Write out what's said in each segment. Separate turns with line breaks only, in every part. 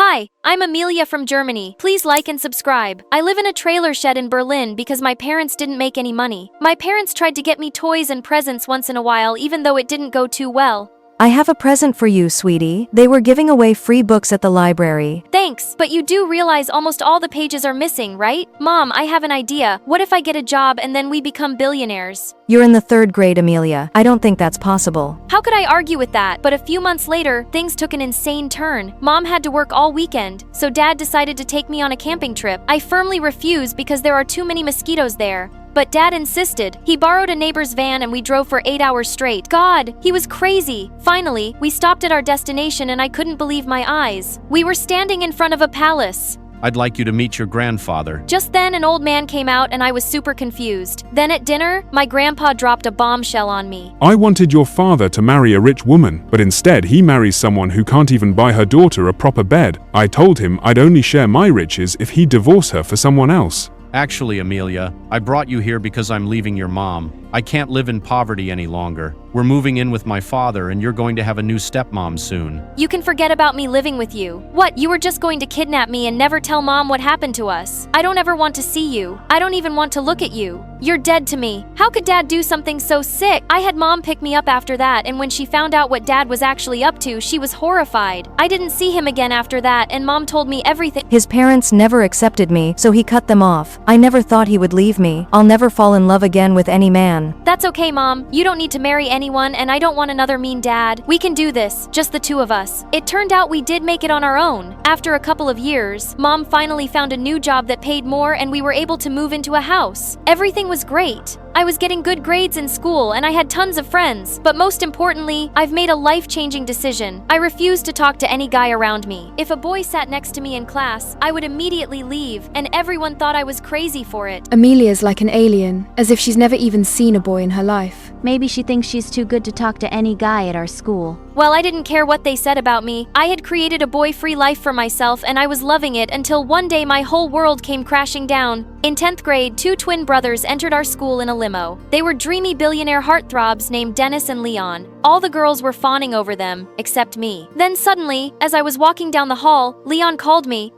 Hi, I'm Amelia from Germany. Please like and subscribe. I live in a trailer shed in Berlin because my parents didn't make any money. My parents tried to get me toys and presents once in a while, even though it didn't go too well.
I have a present for you, sweetie. They were giving away free books at the library.
Thanks, but you do realize almost all the pages are missing, right? Mom, I have an idea. What if I get a job and then we become billionaires?
You're in the 3rd grade, Amelia. I don't think that's possible.
How could I argue with that? But a few months later, things took an insane turn. Mom had to work all weekend, so Dad decided to take me on a camping trip. I firmly refused because there are too many mosquitoes there. But Dad insisted. He borrowed a neighbor's van and we drove for 8 hours straight. God, he was crazy. Finally, we stopped at our destination and I couldn't believe my eyes. We were standing in front of a palace.
I'd like you to meet your grandfather.
Just then, an old man came out and I was super confused. Then at dinner, my grandpa dropped a bombshell on me.
I wanted your father to marry a rich woman, but instead he marries someone who can't even buy her daughter a proper bed. I told him I'd only share my riches if he'd divorce her for someone else.
Actually, Amelia, I brought you here because I'm leaving your mom. I can't live in poverty any longer. We're moving in with my father and you're going to have a new stepmom soon.
You can forget about me living with you. What, you were just going to kidnap me and never tell Mom what happened to us? I don't ever want to see you. I don't even want to look at you. You're dead to me. How could Dad do something so sick? I had Mom pick me up after that, and when she found out what Dad was actually up to, she was horrified. I didn't see him again after that, and Mom told me everything.
His parents never accepted me, so he cut them off. I never thought he would leave me. I'll never fall in love again with any man.
That's okay, Mom. You don't need to marry anyone, and I don't want another mean dad. We can do this, just the two of us. It turned out we did make it on our own. After a couple of years, Mom finally found a new job that paid more and we were able to move into a house. Everything was great. I was getting good grades in school and I had tons of friends. But most importantly, I've made a life-changing decision. I refuse to talk to any guy around me. If a boy sat next to me in class, I would immediately leave, and everyone thought I was crazy for it.
Amelia's like an alien, as if she's never even seen a boy in her life.
Maybe she thinks she's too good to talk to any guy at our school.
Well, I didn't care what they said about me. I had created a boy-free life for myself and I was loving it until one day my whole world came crashing down. In 10th grade, 2 twin brothers entered our school in a limo. They were dreamy billionaire heartthrobs named Dennis and Leon. All the girls were fawning over them, except me. Then suddenly, as I was walking down the hall, Leon called me.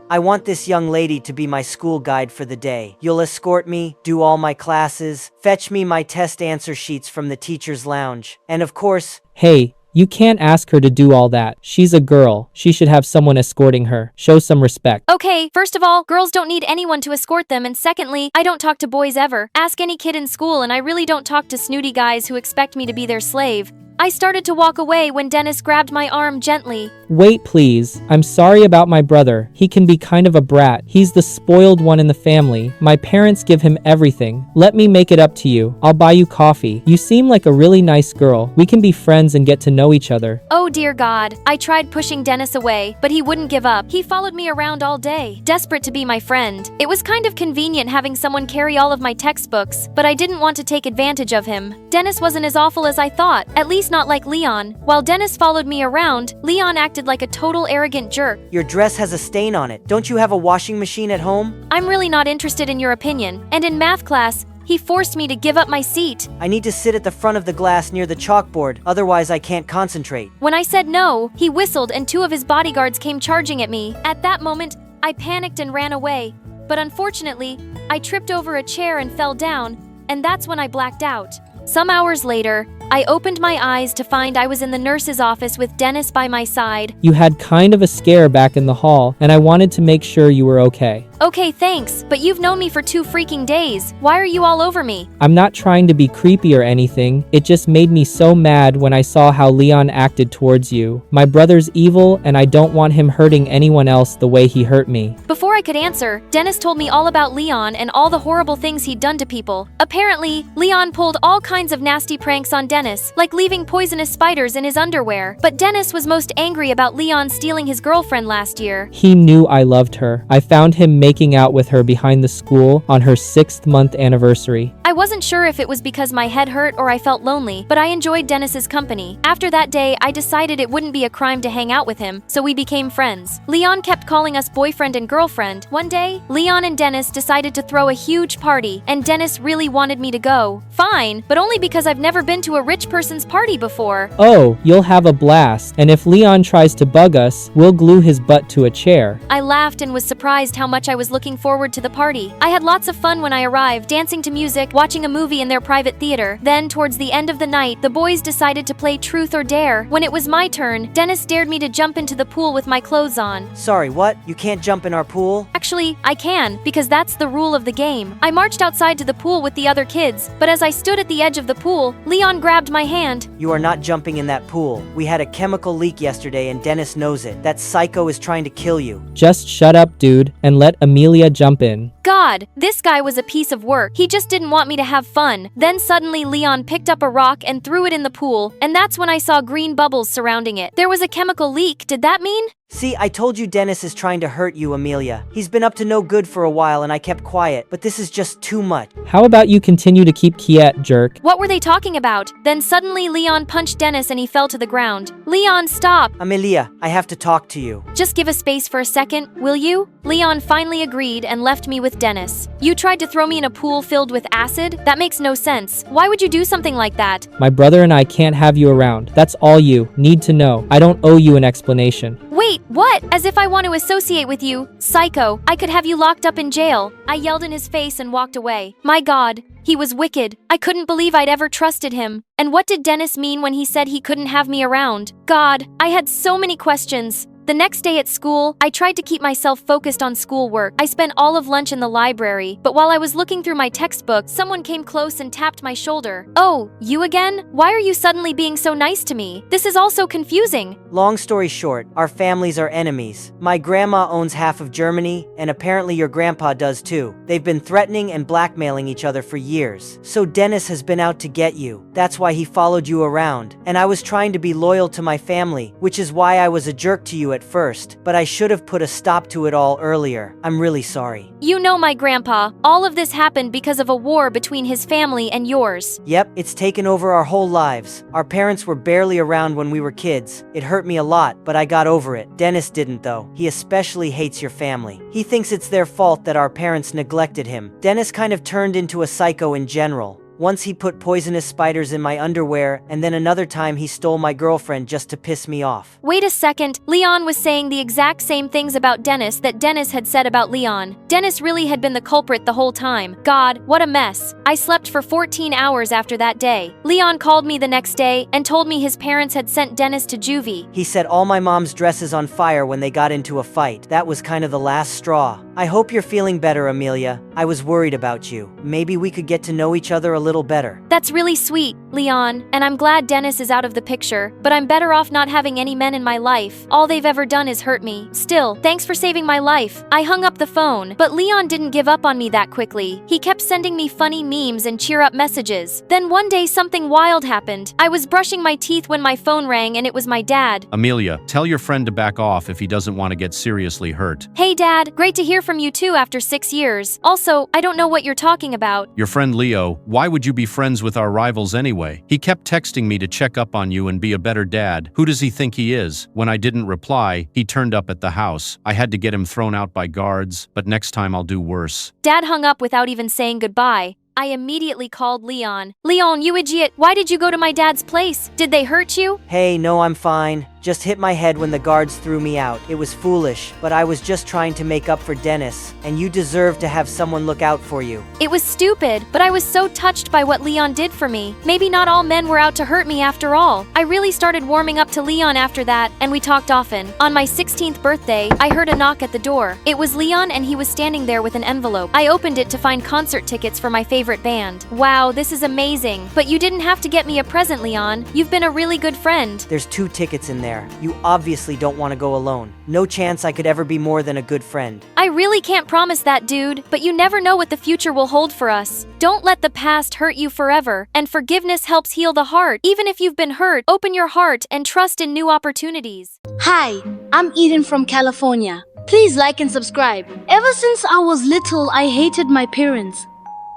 I want this young lady to be my school guide for the day. You'll escort me, do all my classes, fetch me my test answer sheets from the teacher's lounge, and of course,
Hey, you can't ask her to do all that. She's a girl. She should have someone escorting her. Show some respect.
Okay, first of all, girls don't need anyone to escort them, and secondly, I don't talk to boys ever. Ask any kid in school, and I really don't talk to snooty guys who expect me to be their slave. I started to walk away when Dennis grabbed my arm gently.
Wait, please. I'm sorry about my brother. He can be kind of a brat. He's the spoiled one in the family. My parents give him everything. Let me make it up to you. I'll buy you coffee. You seem like a really nice girl. We can be friends and get to know each other.
Oh dear God. I tried pushing Dennis away, but he wouldn't give up. He followed me around all day, desperate to be my friend. It was kind of convenient having someone carry all of my textbooks, but I didn't want to take advantage of him. Dennis wasn't as awful as I thought, at least not like Leon. While Dennis followed me around, Leon acted like a total arrogant jerk.
your dress has a stain on it. Don't you have a washing machine at home?
I'm really not interested in your opinion. And in math class, he forced me to give up my seat.
I need to sit at the front of the glass near the chalkboard, otherwise I can't concentrate.
When I said no, he whistled and 2 of his bodyguards came charging at me. At that moment, I panicked and ran away. But unfortunately, I tripped over a chair and fell down, and that's when I blacked out. Some hours later, I opened my eyes to find I was in the nurse's office with Dennis by my side.
You had kind of a scare back in the hall, and I wanted to make sure you were okay.
Okay, thanks, but you've known me for 2 freaking days. Why are you all over me?
I'm not trying to be creepy or anything. It just made me so mad when I saw how Leon acted towards you. My brother's evil, and I don't want him hurting anyone else the way he hurt me.
Before I could answer, Dennis told me all about Leon and all the horrible things he'd done to people. Apparently, Leon pulled all kinds of nasty pranks on Dennis, like leaving poisonous spiders in his underwear. But Dennis was most angry about Leon stealing his girlfriend last year.
He knew I loved her. I found him making out with her behind the school on her 6th month anniversary.
I wasn't sure if it was because my head hurt or I felt lonely, but I enjoyed Dennis's company. After that day, I decided it wouldn't be a crime to hang out with him, so we became friends. Leon kept calling us boyfriend and girlfriend. One day, Leon and Dennis decided to throw a huge party, and Dennis really wanted me to go. Fine, but only because I've never been to a rich person's party before.
Oh, you'll have a blast, and if Leon tries to bug us, we'll glue his butt to a chair.
I laughed and was surprised how much I was looking forward to the party. I had lots of fun when I arrived, dancing to music, watching a movie in their private theater. Then, towards the end of the night, the boys decided to play Truth or Dare. When it was my turn, Dennis dared me to jump into the pool with my clothes on.
Sorry, what? You can't jump in our pool?
Actually, I can, because that's the rule of the game. I marched outside to the pool with the other kids, but as I stood at the edge of the pool, Leon grabbed my hand.
You are not jumping in that pool. We had a chemical leak yesterday and Dennis knows it. That psycho is trying to kill you.
Just shut up, dude, and let Amelia jump in.
God, this guy was a piece of work. He just didn't want me to have fun. Then suddenly Leon picked up a rock and threw it in the pool, and that's when I saw green bubbles surrounding it. There was a chemical leak. Did that mean?
See, I told you Dennis is trying to hurt you, Amelia. He's been up to no good for a while and I kept quiet, but this is just too much.
How about you continue to keep quiet, jerk?
What were they talking about? Then suddenly Leon punched Dennis and he fell to the ground. Leon, stop!
Amelia, I have to talk to you.
Just give a space for a second, will you? Leon finally agreed and left me with Dennis. You tried to throw me in a pool filled with acid? That makes no sense. Why would you do something like that?
My brother and I can't have you around. That's all you need to know. I don't owe you an explanation.
Wait, what? As if I want to associate with you. Psycho, I could have you locked up in jail. I yelled in his face and walked away. My God, he was wicked. I couldn't believe I'd ever trusted him. And what did Dennis mean when he said he couldn't have me around? God, I had so many questions. The next day at school, I tried to keep myself focused on schoolwork. I spent all of lunch in the library, but while I was looking through my textbook, someone came close and tapped my shoulder. Oh, you again? Why are you suddenly being so nice to me? This is all so confusing.
Long story short, our families are enemies. My grandma owns half of Germany, and apparently your grandpa does too. They've been threatening and blackmailing each other for years. So Dennis has been out to get you. That's why he followed you around. And I was trying to be loyal to my family, which is why I was a jerk to you at first, but I should have put a stop to it all earlier. I'm really sorry.
You know my grandpa. All of this happened because of a war between his family and yours.
Yep, it's taken over our whole lives. Our parents were barely around when we were kids. It hurt me a lot, but I got over it. Dennis didn't though. He especially hates your family. He thinks it's their fault that our parents neglected him. Dennis kind of turned into a psycho in general. Once he put poisonous spiders in my underwear, and then another time he stole my girlfriend just to piss me off.
Wait a second, Leon was saying the exact same things about Dennis that Dennis had said about Leon. Dennis really had been the culprit the whole time. God, what a mess. I slept for 14 hours after that day. Leon called me the next day and told me his parents had sent Dennis to juvie.
He set all my mom's dresses on fire when they got into a fight. That was kind of the last straw. I hope you're feeling better, Amelia. I was worried about you. Maybe we could get to know each other a little better.
That's really sweet, Leon, and I'm glad Dennis is out of the picture, but I'm better off not having any men in my life. All they've ever done is hurt me. Still, thanks for saving my life. I hung up the phone, but Leon didn't give up on me that quickly. He kept sending me funny memes and cheer-up messages. Then one day something wild happened. I was brushing my teeth when my phone rang and it was my dad.
Amelia, tell your friend to back off if he doesn't want to get seriously hurt.
Hey Dad, great to hear from you too after 6 years. Also, I don't know what you're talking about.
Your friend Leo, why would you be friends with our rivals anyway? He kept texting me to check up on you and be a better dad. Who does he think he is? When I didn't reply, he turned up at the house. I had to get him thrown out by guards, but next time I'll do worse.
Dad hung up without even saying goodbye. I immediately called Leon. Leon, you idiot, why did you go to my dad's place? Did they hurt you?
Hey, no, I'm fine. Just hit my head when the guards threw me out. It was foolish, but I was just trying to make up for Dennis, and you deserve to have someone look out for you.
It was stupid, but I was so touched by what Leon did for me. Maybe not all men were out to hurt me after all. I really started warming up to Leon after that, and we talked often. On my 16th birthday, I heard a knock at the door. It was Leon and he was standing there with an envelope. I opened it to find concert tickets for my favorite band. Wow, this is amazing. But you didn't have to get me a present, Leon. You've been a really good friend.
There's 2 tickets in there. You obviously don't want to go alone. No chance I could ever be more than a good friend.
I really can't promise that, dude, but you never know what the future will hold for us. Don't let the past hurt you forever, and forgiveness helps heal the heart. Even if you've been hurt, open your heart and trust in new opportunities.
Hi, I'm Eden from California. Please like and subscribe. Ever since I was little, I hated my parents.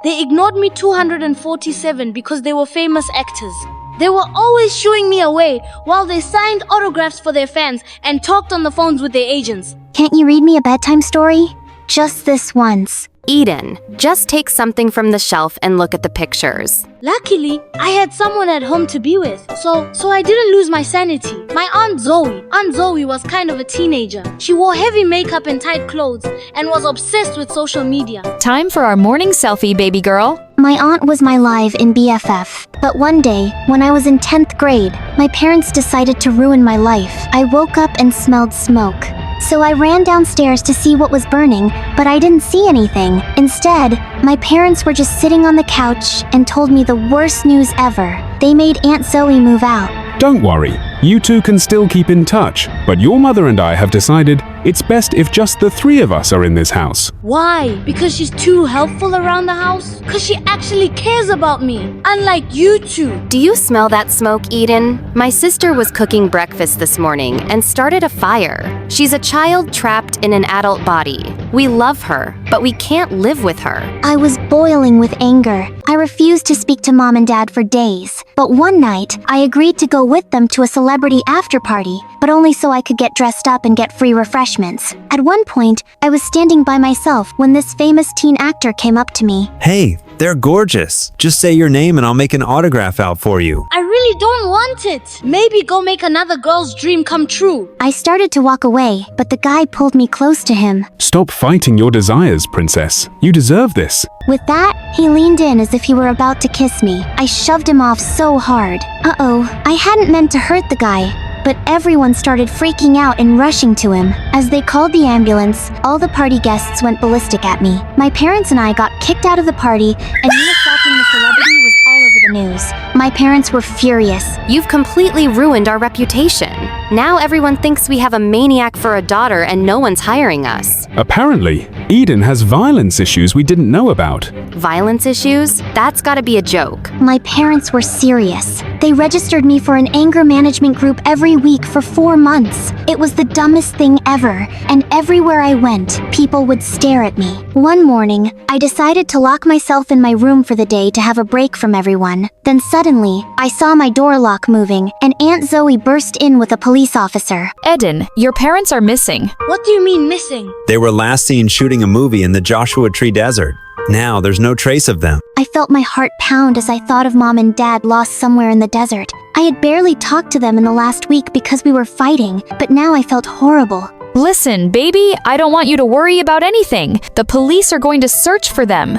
They ignored me 247 because they were famous actors. They were always shooing me away while they signed autographs for their fans and talked on the phones with their agents.
Can't you read me a bedtime story?
just this once.
Eden, just take something from the shelf and look at the pictures.
Luckily, I had someone at home to be with, so I didn't lose my sanity. My Aunt Zoe was kind of a teenager. She wore heavy makeup and tight clothes and was obsessed with social media.
Time for our morning selfie, baby girl.
My aunt was my live-in BFF. But one day, when I was in 10th grade, my parents decided to ruin my life. I woke up and smelled smoke. So I ran downstairs to see what was burning, but I didn't see anything. Instead, my parents were just sitting on the couch and told me the worst news ever. They made Aunt Zoe move out.
Don't worry, you two can still keep in touch, but your mother and I have decided it's best if just the three of us are in this house.
Why? Because she's too helpful around the house? Because she actually cares about me, unlike you two.
Do you smell that smoke, Eden? My sister was cooking breakfast this morning and started a fire. She's a child trapped in an adult body. We love her, but we can't live with her.
I was boiling with anger. I refused to speak to Mom and Dad for days. But one night, I agreed to go with them to a celebrity after party, but only so I could get dressed up and get free refreshments. At one point, I was standing by myself when this famous teen actor came up to me.
Hey, they're gorgeous. Just say your name and I'll make an autograph out for you.
I really don't want it. Maybe go make another girl's dream come true.
I started to walk away, but the guy pulled me close to him.
Stop fighting your desires, princess. You deserve this.
With that, he leaned in as if he were about to kiss me. I shoved him off so hard. Uh-oh, I hadn't meant to hurt the guy. But everyone started freaking out and rushing to him. As they called the ambulance, all the party guests went ballistic at me. My parents and I got kicked out of the party, and me assaulting the celebrity was all over the news. My parents were furious.
You've completely ruined our reputation. Now everyone thinks we have a maniac for a daughter and no one's hiring us.
Apparently, Eden has violence issues we didn't know about.
Violence issues? That's gotta be a joke.
My parents were serious. They registered me for an anger management group every week for 4 months. It was the dumbest thing ever, and everywhere I went, people would stare at me. One morning, I decided to lock myself in my room for the day to have a break from everyone. Then suddenly, I saw my door lock moving, and Aunt Zoe burst in with a police officer.
Eden, your parents are missing.
What do you mean missing?
They were last seen shooting a movie in the Joshua Tree Desert. Now there's no trace of them.
I felt my heart pound as I thought of Mom and Dad lost somewhere in the desert. I had barely talked to them in the last week because we were fighting, but now I felt horrible.
Listen, baby, I don't want you to worry about anything. The police are going to search for them.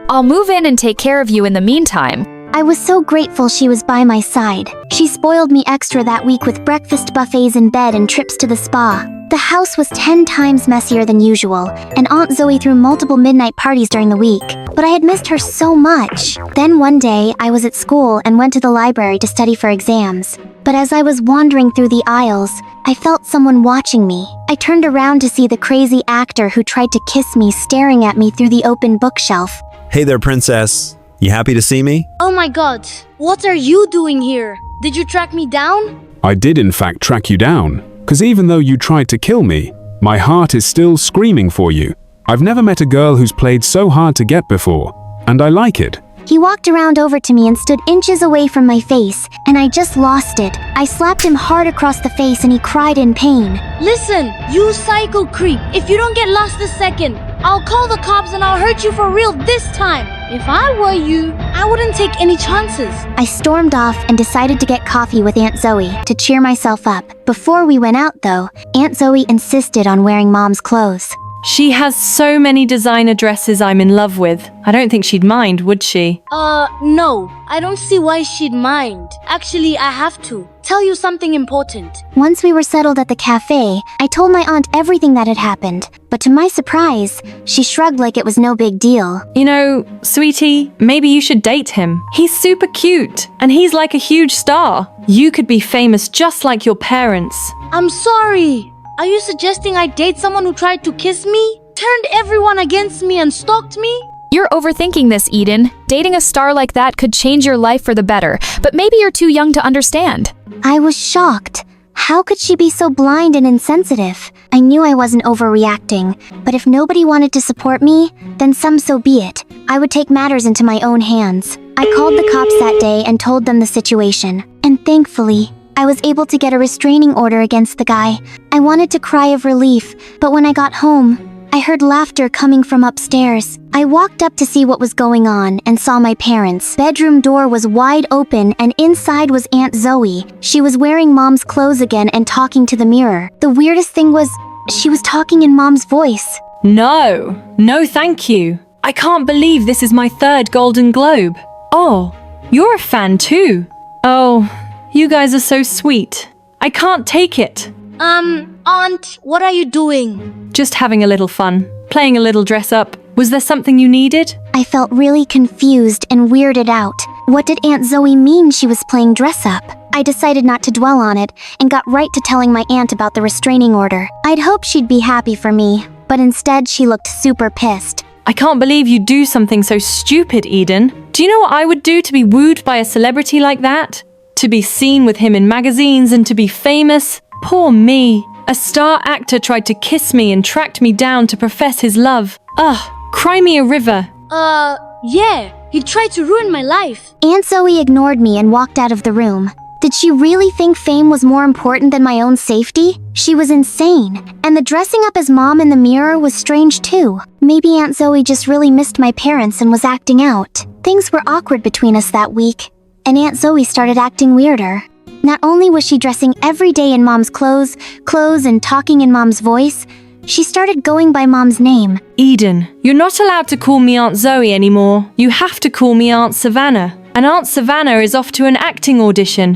I'll move in and take care of you in the meantime.
I was so grateful she was by my side. She spoiled me extra that week with breakfast buffets in bed and trips to the spa. The house was 10 times messier than usual, and Aunt Zoe threw multiple midnight parties during the week. But I had missed her so much. Then one day, I was at school and went to the library to study for exams. But as I was wandering through the aisles, I felt someone watching me. I turned around to see the crazy actor who tried to kiss me staring at me through the open bookshelf.
Hey there, princess. You happy to see me?
Oh my god, what are you doing here? Did you track me down?
I did in fact track you down, because even though you tried to kill me, my heart is still screaming for you. I've never met a girl who's played so hard to get before, and I like it.
He walked around over to me and stood inches away from my face, and I just lost it. I slapped him hard across the face and he cried in pain.
Listen, you psycho creep. If you don't get lost this second, I'll call the cops and I'll hurt you for real this time. If I were you, I wouldn't take any chances.
I stormed off and decided to get coffee with Aunt Zoe to cheer myself up. Before we went out though, Aunt Zoe insisted on wearing Mom's clothes.
She has so many designer dresses I'm in love with. I don't think she'd mind, would she?
No. I don't see why she'd mind. Actually, I have to tell you something important.
Once we were settled at the cafe, I told my aunt everything that had happened. But to my surprise, she shrugged like it was no big deal.
You know, sweetie, maybe you should date him. He's super cute, and he's like a huge star. You could be famous just like your parents.
I'm sorry. Are you suggesting I date someone who tried to kiss me? Turned everyone against me and stalked me?
You're overthinking this, Eden. Dating a star like that could change your life for the better, but maybe you're too young to understand.
I was shocked. How could she be so blind and insensitive? I knew I wasn't overreacting, but if nobody wanted to support me, then so be it. I would take matters into my own hands. I called the cops that day and told them the situation, and thankfully, I was able to get a restraining order against the guy. I wanted to cry of relief, but when I got home, I heard laughter coming from upstairs. I walked up to see what was going on and saw my parents. Bedroom door was wide open and inside was Aunt Zoe. She was wearing Mom's clothes again and talking to the mirror. The weirdest thing was, she was talking in Mom's voice.
No, thank you. I can't believe this is my 3rd Golden Globe. Oh, you're a fan too. Oh, you guys are so sweet. I can't take it.
Aunt, what are you doing?
Just having a little fun, playing a little dress up. Was there something you needed?
I felt really confused and weirded out. What did Aunt Zoe mean she was playing dress up? I decided not to dwell on it and got right to telling my aunt about the restraining order. I'd hoped she'd be happy for me, but instead she looked super pissed.
I can't believe you'd do something so stupid, Eden. Do you know what I would do to be wooed by a celebrity like that? To be seen with him in magazines and to be famous? Poor me. A star actor tried to kiss me and tracked me down to profess his love. Ugh, cry me a river.
Yeah, he tried to ruin my life.
Aunt Zoe ignored me and walked out of the room. Did she really think fame was more important than my own safety? She was insane. And the dressing up as Mom in the mirror was strange too. Maybe Aunt Zoe just really missed my parents and was acting out. Things were awkward between us that week, and Aunt Zoe started acting weirder. Not only was she dressing every day in Mom's clothes and talking in Mom's voice, she started going by Mom's name.
Eden, you're not allowed to call me Aunt Zoe anymore. You have to call me Aunt Savannah. And Aunt Savannah is off to an acting audition.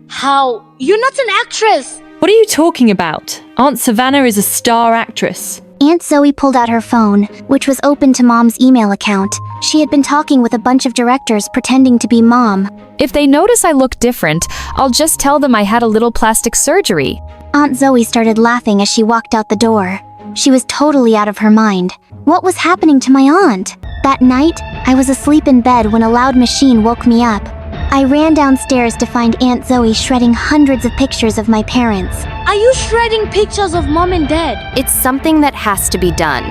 How? You're not an actress!
What are you talking about? Aunt Savannah is a star actress.
Aunt Zoe pulled out her phone, which was open to Mom's email account. She had been talking with a bunch of directors pretending to be Mom.
If they notice I look different, I'll just tell them I had a little plastic surgery.
Aunt Zoe started laughing as she walked out the door. She was totally out of her mind. What was happening to my aunt? That night, I was asleep in bed when a loud machine woke me up. I ran downstairs to find Aunt Zoe shredding hundreds of pictures of my parents.
Are you shredding pictures of Mom and Dad?
It's something that has to be done.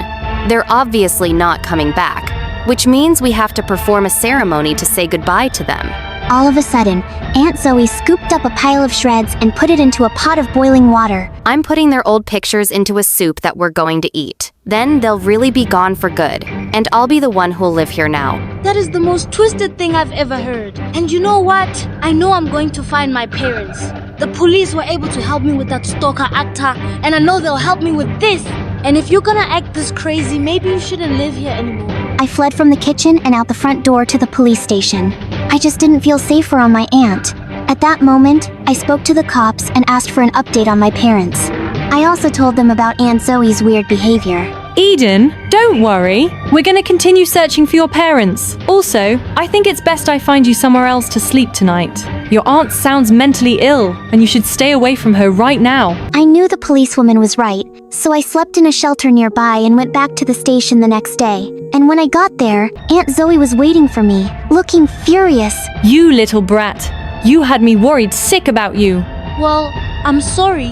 They're obviously not coming back, which means we have to perform a ceremony to say goodbye to them.
All of a sudden, Aunt Zoe scooped up a pile of shreds and put it into a pot of boiling water.
I'm putting their old pictures into a soup that we're going to eat. Then they'll really be gone for good, and I'll be the one who'll live here now.
That is the most twisted thing I've ever heard. And you know what? I know I'm going to find my parents. The police were able to help me with that stalker actor, and I know they'll help me with this. And if you're gonna act this crazy, maybe you shouldn't live here anymore.
I fled from the kitchen and out the front door to the police station. I just didn't feel safe around my aunt. At that moment, I spoke to the cops and asked for an update on my parents. I also told them about Aunt Zoe's weird behavior.
Eden, don't worry. We're going to continue searching for your parents. Also, I think it's best I find you somewhere else to sleep tonight. Your aunt sounds mentally ill, and you should stay away from her right now.
I knew the policewoman was right, so I slept in a shelter nearby and went back to the station the next day. And when I got there, Aunt Zoe was waiting for me, looking furious.
You little brat. You had me worried sick about you.
Well, I'm sorry,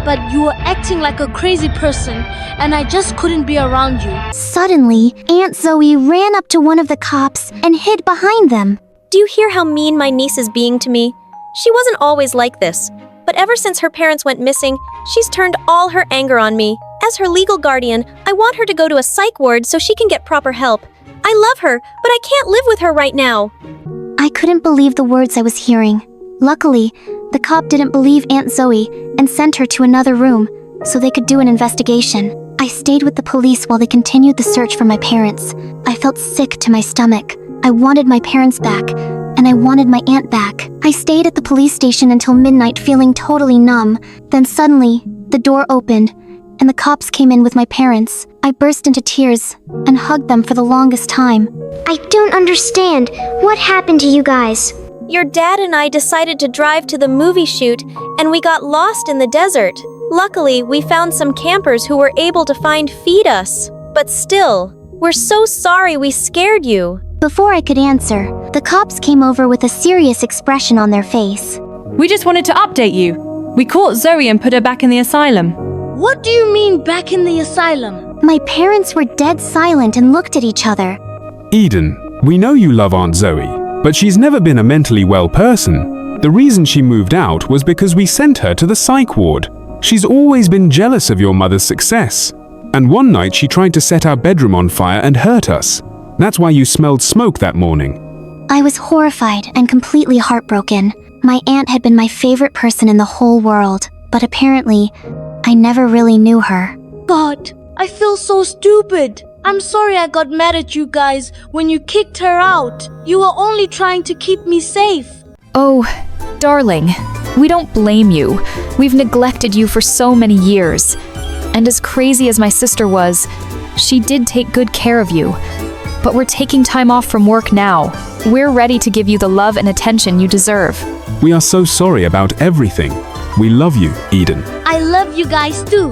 but you were acting like a crazy person, and I just couldn't be around you.
Suddenly, Aunt Zoe ran up to one of the cops and hid behind them.
Do you hear how mean my niece is being to me? She wasn't always like this, but ever since her parents went missing, she's turned all her anger on me. As her legal guardian, I want her to go to a psych ward so she can get proper help. I love her, but I can't live with her right now.
I couldn't believe the words I was hearing. Luckily, the cop didn't believe Aunt Zoe and sent her to another room so they could do an investigation. I stayed with the police while they continued the search for my parents. I felt sick to my stomach. I wanted my parents back, and I wanted my aunt back. I stayed at the police station until midnight feeling totally numb. Then suddenly, the door opened, and the cops came in with my parents. I burst into tears and hugged them for the longest time.
I don't understand. What happened to you guys?
Your dad and I decided to drive to the movie shoot, and we got lost in the desert. Luckily, we found some campers who were able to feed us. But still, we're so sorry we scared you.
Before I could answer, the cops came over with a serious expression on their face.
We just wanted to update you. We caught Zoe and put her back in the asylum.
What do you mean back in the asylum?
My parents were dead silent and looked at each other.
Eden, we know you love Aunt Zoe, but she's never been a mentally well person. The reason she moved out was because we sent her to the psych ward. She's always been jealous of your mother's success. And one night she tried to set our bedroom on fire and hurt us. That's why you smelled smoke that morning.
I was horrified and completely heartbroken. My aunt had been my favorite person in the whole world, but apparently, I never really knew her.
God, I feel so stupid. I'm sorry I got mad at you guys when you kicked her out. You were only trying to keep me safe.
Oh, darling, we don't blame you. We've neglected you for so many years. And as crazy as my sister was, she did take good care of you. But we're taking time off from work now. We're ready to give you the love and attention you deserve.
We are so sorry about everything. We love you, Eden.
I love you guys too.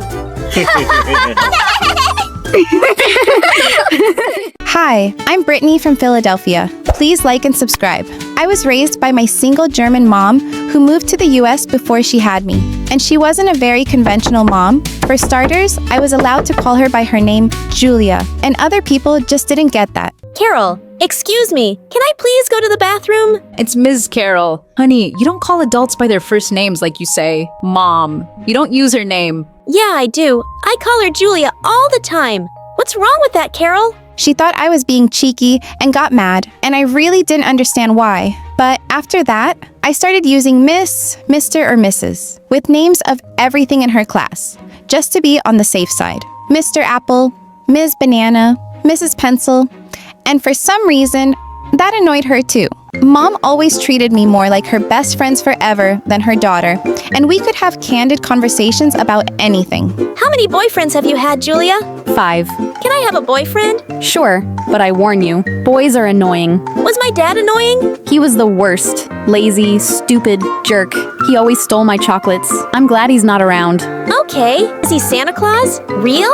Hi, I'm Brittany from Philadelphia. Please like and subscribe. I was raised by my single German mom who moved to the US before she had me. And she wasn't a very conventional mom. For starters, I was allowed to call her by her name, Julia, and other people just didn't get that.
Carol, excuse me, can I please go to the bathroom?
It's Ms. Carol. Honey, you don't call adults by their first names like you say, Mom. You don't use her name.
Yeah, I do. I call her Julia all the time. What's wrong with that, Carol?
She thought I was being cheeky and got mad, and I really didn't understand why. But after that, I started using Miss, Mr., or Mrs. with names of everything in her class, just to be on the safe side. Mr. Apple, Ms. Banana, Mrs. Pencil, and for some reason, that annoyed her too. Mom always treated me more like her best friends forever than her daughter, and we could have candid conversations about anything.
How many boyfriends have you had, Julia?
5.
Can I have a boyfriend?
Sure, but I warn you, boys are annoying.
Was my dad annoying?
He was the worst. Lazy, stupid, jerk. He always stole my chocolates. I'm glad he's not around.
Okay. Is he Santa Claus? Real?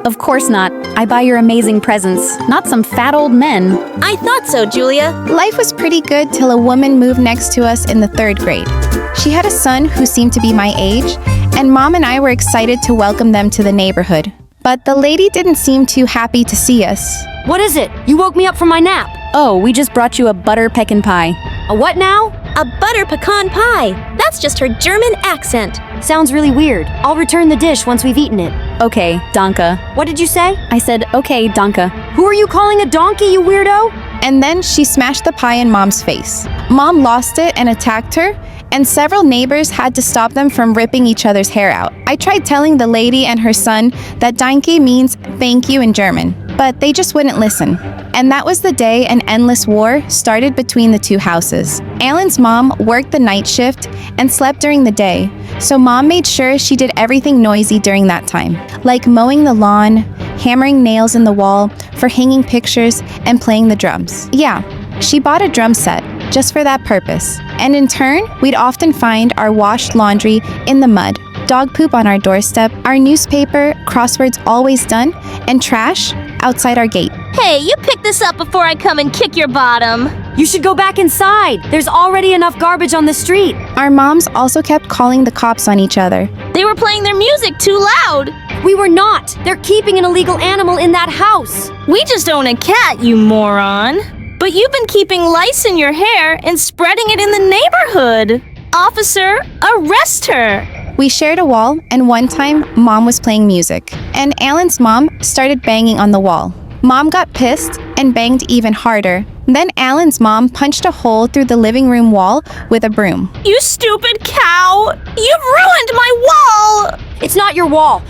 Of course not. I buy your amazing presents, not some fat old men.
I thought so, Julia.
Life was pretty good till a woman moved next to us in the 3rd grade. She had a son who seemed to be my age, and Mom and I were excited to welcome them to the neighborhood. But the lady didn't seem too happy to see us.
What is it? You woke me up from my nap.
Oh, we just brought you a butter pecan pie.
A what now?
A butter pecan pie. That's just her German accent.
Sounds really weird. I'll return the dish once we've eaten it.
Okay, Danke.
What did you say?
I said, okay, Danke.
Who are you calling a donkey, you weirdo?
And then she smashed the pie in Mom's face. Mom lost it and attacked her, and several neighbors had to stop them from ripping each other's hair out. I tried telling the lady and her son that Danke means thank you in German, but they just wouldn't listen. And that was the day an endless war started between the two houses. Alan's mom worked the night shift and slept during the day, so Mom made sure she did everything noisy during that time, like mowing the lawn, hammering nails in the wall for hanging pictures, and playing the drums. Yeah, she bought a drum set just for that purpose. And in turn, we'd often find our washed laundry in the mud, dog poop on our doorstep, our newspaper, crosswords always done, and trash outside our gate.
Hey, you pick this up before I come and kick your bottom.
You should go back inside. There's already enough garbage on the street.
Our moms also kept calling the cops on each other.
They were playing their music too loud.
We were not. They're keeping an illegal animal in that house.
We just own a cat, you moron. But you've been keeping lice in your hair and spreading it in the neighborhood. Officer, arrest her.
We shared a wall, and one time, Mom was playing music, and Alan's mom started banging on the wall. Mom got pissed and banged even harder. Then Alan's mom punched a hole through the living room wall with a broom.
You stupid cow! You've ruined my wall!
It's not your wall.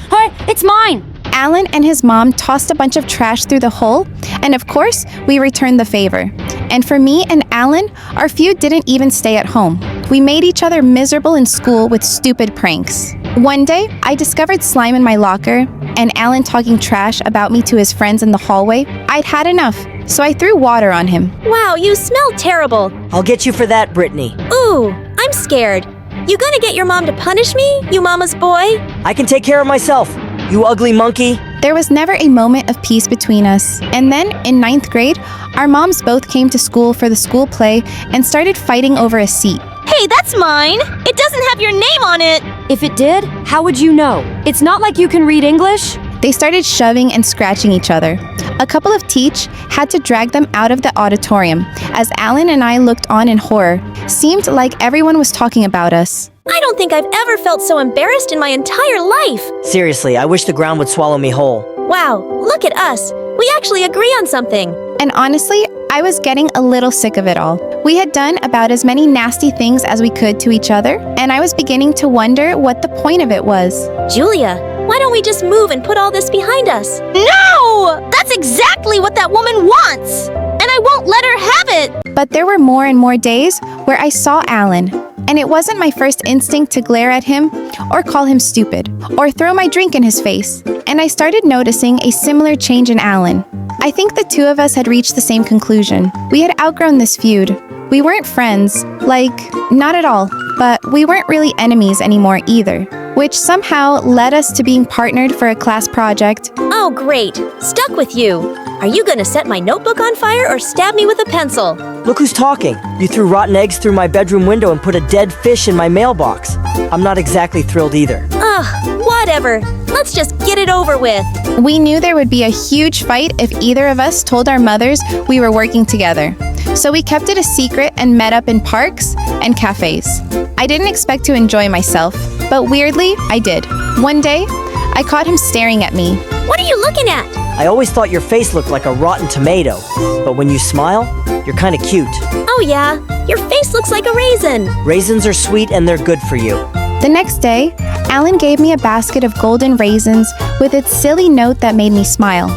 It's mine.
Alan and his mom tossed a bunch of trash through the hole, and of course, we returned the favor. And for me and Alan, our feud didn't even stay at home. We made each other miserable in school with stupid pranks. One day, I discovered slime in my locker, and Alan talking trash about me to his friends in the hallway. I'd had enough, so I threw water on him.
Wow, you smell terrible.
I'll get you for that, Brittany.
Ooh, I'm scared. You gonna get your mom to punish me, you mama's boy?
I can take care of myself, you ugly monkey.
There was never a moment of peace between us. And then, in 9th grade, our moms both came to school for the school play and started fighting over a seat.
Hey, that's mine. It doesn't have your name on it.
If it did, how would you know? It's not like you can read English.
They started shoving and scratching each other. A couple of teach had to drag them out of the auditorium as Alan and I looked on in horror. Seemed like everyone was talking about us.
I don't think I've ever felt so embarrassed in my entire life.
Seriously, I wish the ground would swallow me whole.
Wow, look at us. We actually agree on something.
And honestly, I was getting a little sick of it all. We had done about as many nasty things as we could to each other, and I was beginning to wonder what the point of it was.
Julia, why don't we just move and put all this behind us? No! That's exactly what that woman wants! And I won't let her have it!
But there were more and more days where I saw Alan, and it wasn't my first instinct to glare at him or call him stupid or throw my drink in his face. And I started noticing a similar change in Alan. I think the two of us had reached the same conclusion. We had outgrown this feud. We weren't friends, not at all, but we weren't really enemies anymore either, which somehow led us to being partnered for a class project.
Oh, great. Stuck with you. Are you gonna set my notebook on fire or stab me with a pencil?
Look who's talking. You threw rotten eggs through my bedroom window and put a dead fish in my mailbox. I'm not exactly thrilled either.
Ugh, whatever. Let's just get it over with.
We knew there would be a huge fight if either of us told our mothers we were working together. So we kept it a secret and met up in parks and cafes. I didn't expect to enjoy myself, but weirdly, I did. One day, I caught him staring at me.
What are you looking at?
I always thought your face looked like a rotten tomato, but when you smile, you're kinda cute.
Oh yeah, your face looks like a raisin.
Raisins are sweet and they're good for you.
The next day, Alan gave me a basket of golden raisins with its silly note that made me smile.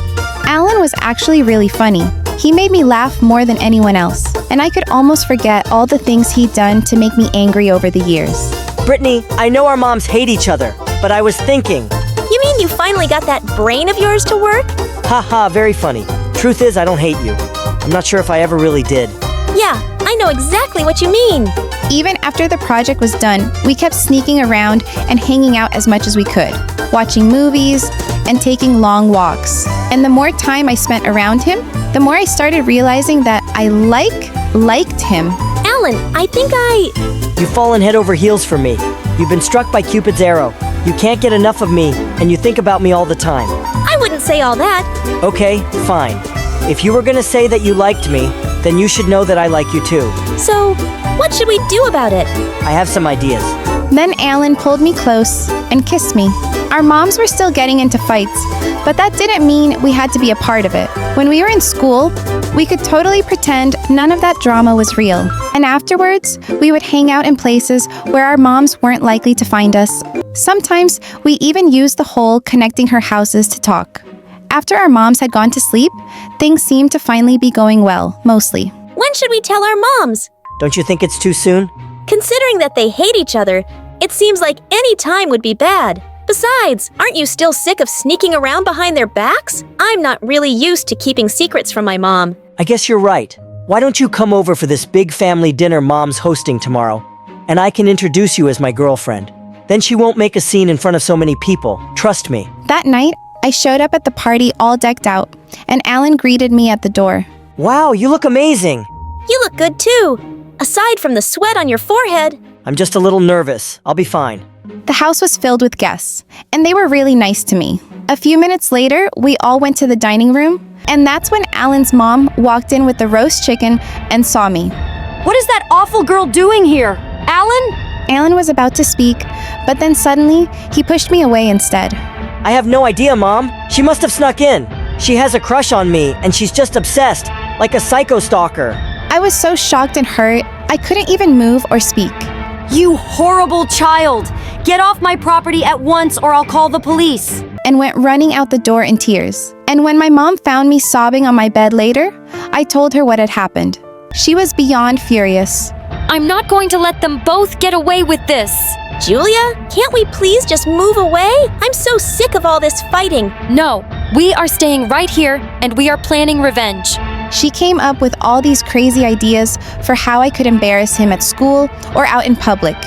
Alan was actually really funny. He made me laugh more than anyone else, and I could almost forget all the things he'd done to make me angry over the years.
Brittany, I know our moms hate each other, but I was thinking.
You mean you finally got that brain of yours to work?
Haha, very funny. Truth is, I don't hate you. I'm not sure if I ever really did.
Yeah, I know exactly what you mean.
Even after the project was done, we kept sneaking around and hanging out as much as we could, watching movies and taking long walks. And the more time I spent around him, the more I started realizing that I liked him.
Alan, I think
You've fallen head over heels for me. You've been struck by Cupid's arrow. You can't get enough of me, and you think about me all the time.
I wouldn't say all that.
Okay, fine. If you were gonna say that you liked me, then you should know that I like you too.
So, what should we do about it?
I have some ideas.
Then Alan pulled me close and kissed me. Our moms were still getting into fights, but that didn't mean we had to be a part of it. When we were in school, we could totally pretend none of that drama was real. And afterwards, we would hang out in places where our moms weren't likely to find us. Sometimes, we even used the whole connecting her houses to talk. After our moms had gone to sleep, things seemed to finally be going well, mostly.
When should we tell our moms?
Don't you think it's too soon?
Considering that they hate each other, it seems like any time would be bad. Besides, aren't you still sick of sneaking around behind their backs? I'm not really used to keeping secrets from my mom.
I guess you're right. Why don't you come over for this big family dinner Mom's hosting tomorrow? And I can introduce you as my girlfriend. Then she won't make a scene in front of so many people. Trust me.
That night, I showed up at the party all decked out, and Alan greeted me at the door.
Wow, you look amazing.
You look good too. Aside from the sweat on your forehead.
I'm just a little nervous. I'll be fine.
The house was filled with guests, and they were really nice to me. A few minutes later, we all went to the dining room, and that's when Alan's mom walked in with the roast chicken and saw me.
What is that awful girl doing here? Alan?
Alan was about to speak, but then suddenly, he pushed me away instead.
I have no idea, Mom. She must have snuck in. She has a crush on me, and she's just obsessed, like a psycho stalker.
I was so shocked and hurt, I couldn't even move or speak.
You horrible child! Get off my property at once or I'll call the police!
And went running out the door in tears. And when my mom found me sobbing on my bed later, I told her what had happened. She was beyond furious.
I'm not going to let them both get away with this.
Julia, can't we please just move away? I'm so sick of all this fighting.
No, we are staying right here and we are planning revenge.
She came up with all these crazy ideas for how I could embarrass him at school or out in public,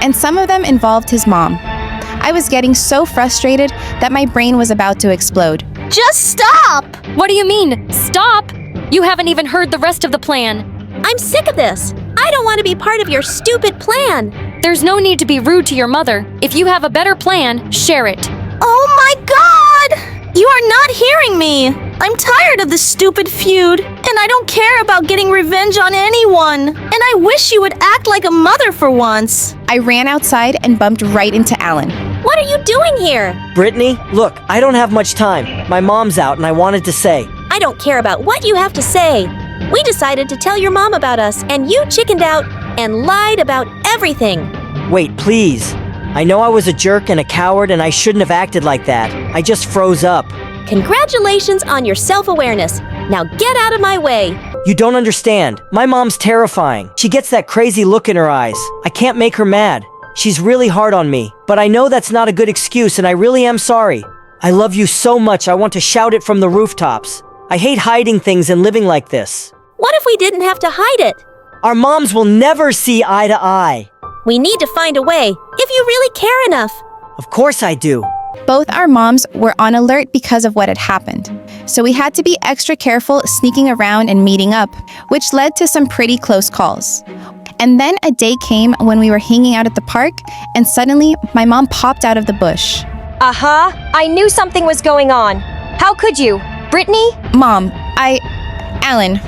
and some of them involved his mom. I was getting so frustrated that my brain was about to explode.
Just stop!
What do you mean, stop? You haven't even heard the rest of the plan.
I'm sick of this. I don't want to be part of your stupid plan.
There's no need to be rude to your mother. If you have a better plan, share it.
Oh my God! You are not hearing me!
I'm tired of this stupid feud, and I don't care about getting revenge on anyone. And I wish you would act like a mother for once.
I ran outside and bumped right into Alan.
What are you doing here?
Brittany, look, I don't have much time. My mom's out and I wanted to say.
I don't care about what you have to say. We decided to tell your mom about us, and you chickened out and lied about everything.
Wait, please. I know I was a jerk and a coward and I shouldn't have acted like that. I just froze up.
Congratulations on your self-awareness. Now get out of my way.
You don't understand. My mom's terrifying. She gets that crazy look in her eyes. I can't make her mad. She's really hard on me. But I know that's not a good excuse and I really am sorry. I love you so much I want to shout it from the rooftops. I hate hiding things and living like this.
What if we didn't have to hide it?
Our moms will never see eye to eye.
We need to find a way, if you really care enough.
Of course I do.
Both our moms were on alert because of what had happened. So we had to be extra careful sneaking around and meeting up, which led to some pretty close calls. And then a day came when we were hanging out at the park, and suddenly my mom popped out of the bush.
I knew something was going on. How could you? Brittany?
Mom, Alan.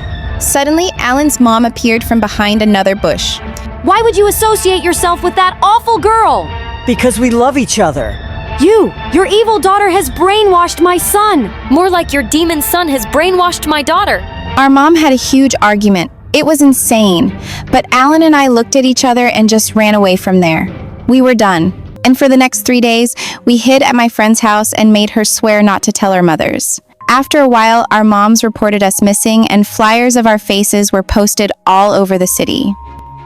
Suddenly, Alan's mom appeared from behind another bush.
Why would you associate yourself with that awful girl?
Because we love each other.
Your evil daughter has brainwashed my son.
More like your demon son has brainwashed my daughter.
Our mom had a huge argument. It was insane. But Alan and I looked at each other and just ran away from there. We were done. And for the next 3 days, we hid at my friend's house and made her swear not to tell our mothers. After a while, our moms reported us missing and flyers of our faces were posted all over the city.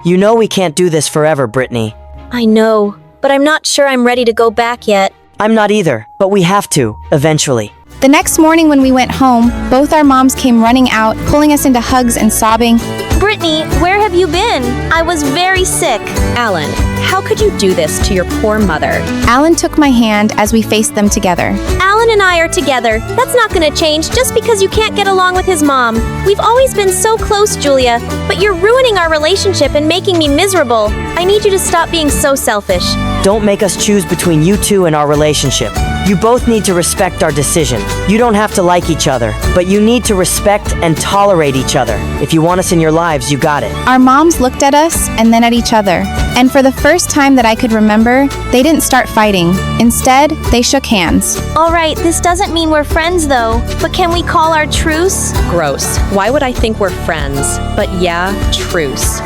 You know we can't do this forever, Brittany.
I know, but I'm not sure I'm ready to go back yet.
I'm not either, but we have to, eventually.
The next morning when we went home, both our moms came running out, pulling us into hugs and sobbing.
Brittany, where have you been? I was very sick.
Alan, how could you do this to your poor mother?
Alan took my hand as we faced them together.
Alan and I are together. That's not gonna change just because you can't get along with his mom. We've always been so close, Julia, but you're ruining our relationship and making me miserable. I need you to stop being so selfish.
Don't make us choose between you two and our relationship. You both need to respect our decision. You don't have to like each other, but you need to respect and tolerate each other. If you want us in your lives, you got it.
Our moms looked at us and then at each other. And for the first time that I could remember, they didn't start fighting. Instead, they shook hands.
All right, this doesn't mean we're friends though, but can we call our truce?
Gross. Why would I think we're friends? But yeah, truce.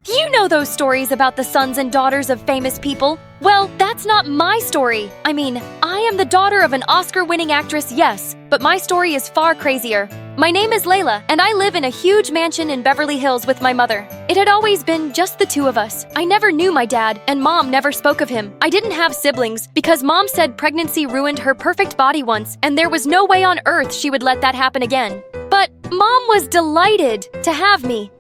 You know those stories about the sons and daughters of famous people? Well, that's not my story. I mean, I am the daughter of an Oscar-winning actress, yes, but my story is far crazier. My name is Layla, and I live in a huge mansion in Beverly Hills with my mother. It had always been just the two of us. I never knew my dad, and Mom never spoke of him. I didn't have siblings because Mom said pregnancy ruined her perfect body once, and there was no way on earth she would let that happen again. But Mom was delighted to have me.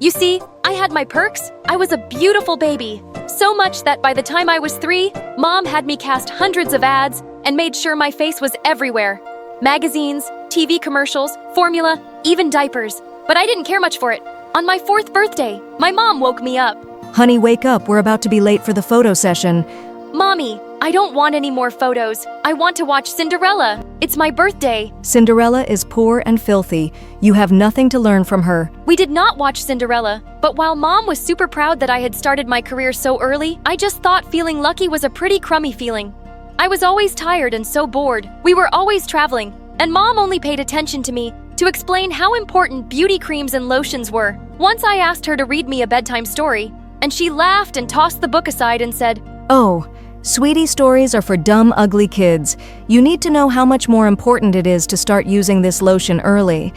You see, I had my perks. I was a beautiful baby. So much that by the time I was 3, Mom had me cast hundreds of ads and made sure my face was everywhere. Magazines, TV commercials, formula, even diapers. But I didn't care much for it. On my 4th birthday, my mom woke me up.
Honey, wake up. We're about to be late for the photo session.
Mommy, I don't want any more photos. I want to watch Cinderella. It's my birthday.
Cinderella is poor and filthy. You have nothing to learn from her.
We did not watch Cinderella, but while Mom was super proud that I had started my career so early, I just thought feeling lucky was a pretty crummy feeling. I was always tired and so bored. We were always traveling, and Mom only paid attention to me to explain how important beauty creams and lotions were. Once I asked her to read me a bedtime story, and she laughed and tossed the book aside and said,
"Oh, sweetie, stories are for dumb, ugly kids. You need to know how much more important it is to start using this lotion early."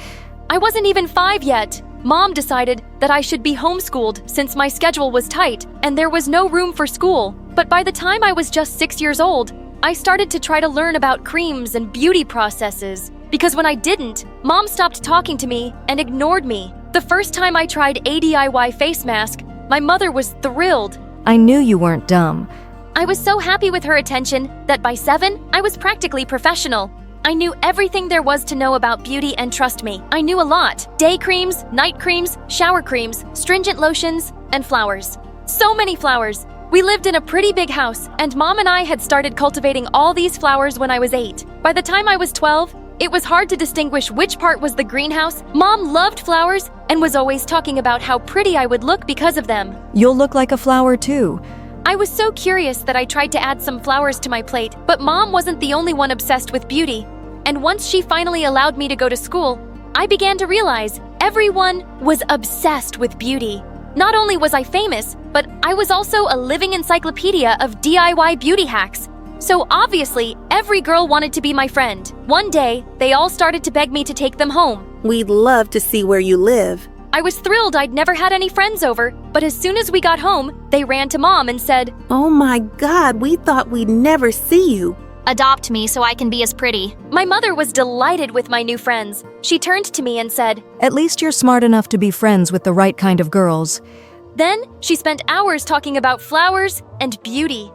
I wasn't even 5 yet. Mom decided that I should be homeschooled since my schedule was tight and there was no room for school. But by the time I was just 6 years old, I started to try to learn about creams and beauty processes. Because when I didn't, Mom stopped talking to me and ignored me. The first time I tried a DIY face mask, my mother was thrilled.
I knew you weren't dumb.
I was so happy with her attention that by 7, I was practically professional. I knew everything there was to know about beauty, and trust me, I knew a lot. Day creams, night creams, shower creams, stringent lotions, and flowers. So many flowers. We lived in a pretty big house, and Mom and I had started cultivating all these flowers when I was 8. By the time I was 12, it was hard to distinguish which part was the greenhouse. Mom loved flowers and was always talking about how pretty I would look because of them.
You'll look like a flower too.
I was so curious that I tried to add some flowers to my plate, but Mom wasn't the only one obsessed with beauty. And once she finally allowed me to go to school, I began to realize everyone was obsessed with beauty. Not only was I famous, but I was also a living encyclopedia of DIY beauty hacks. So obviously, every girl wanted to be my friend. One day, they all started to beg me to take them home.
We'd love to see where you live.
I was thrilled I'd never had any friends over, but as soon as we got home, they ran to Mom and said,
"Oh my God, we thought we'd never see you.
Adopt me so I can be as pretty."
My mother was delighted with my new friends. She turned to me and said,
"At least you're smart enough to be friends with the right kind of girls."
Then, she spent hours talking about flowers and beauty.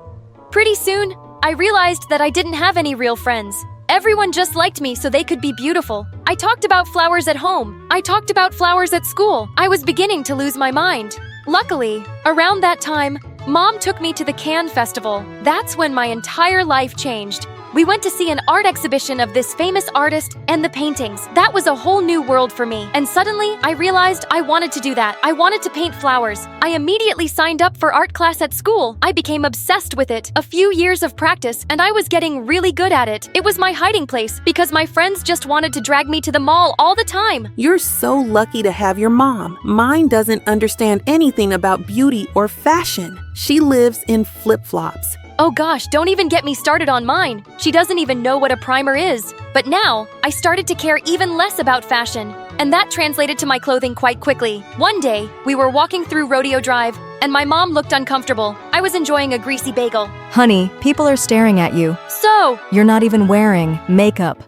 Pretty soon, I realized that I didn't have any real friends. Everyone just liked me so they could be beautiful. I talked about flowers at home. I talked about flowers at school. I was beginning to lose my mind. Luckily, around that time, Mom took me to the Cannes Festival. That's when my entire life changed. We went to see an art exhibition of this famous artist and the paintings. That was a whole new world for me. And suddenly, I realized I wanted to do that. I wanted to paint flowers. I immediately signed up for art class at school. I became obsessed with it. A few years of practice, and I was getting really good at it. It was my hiding place because my friends just wanted to drag me to the mall all the time.
You're so lucky to have your mom. Mine doesn't understand anything about beauty or fashion. She lives in flip-flops.
Oh gosh, don't even get me started on mine. She doesn't even know what a primer is. But now, I started to care even less about fashion, and that translated to my clothing quite quickly. One day, we were walking through Rodeo Drive, and my mom looked uncomfortable. I was enjoying a greasy bagel.
Honey, people are staring at you.
So,
You're not even wearing makeup.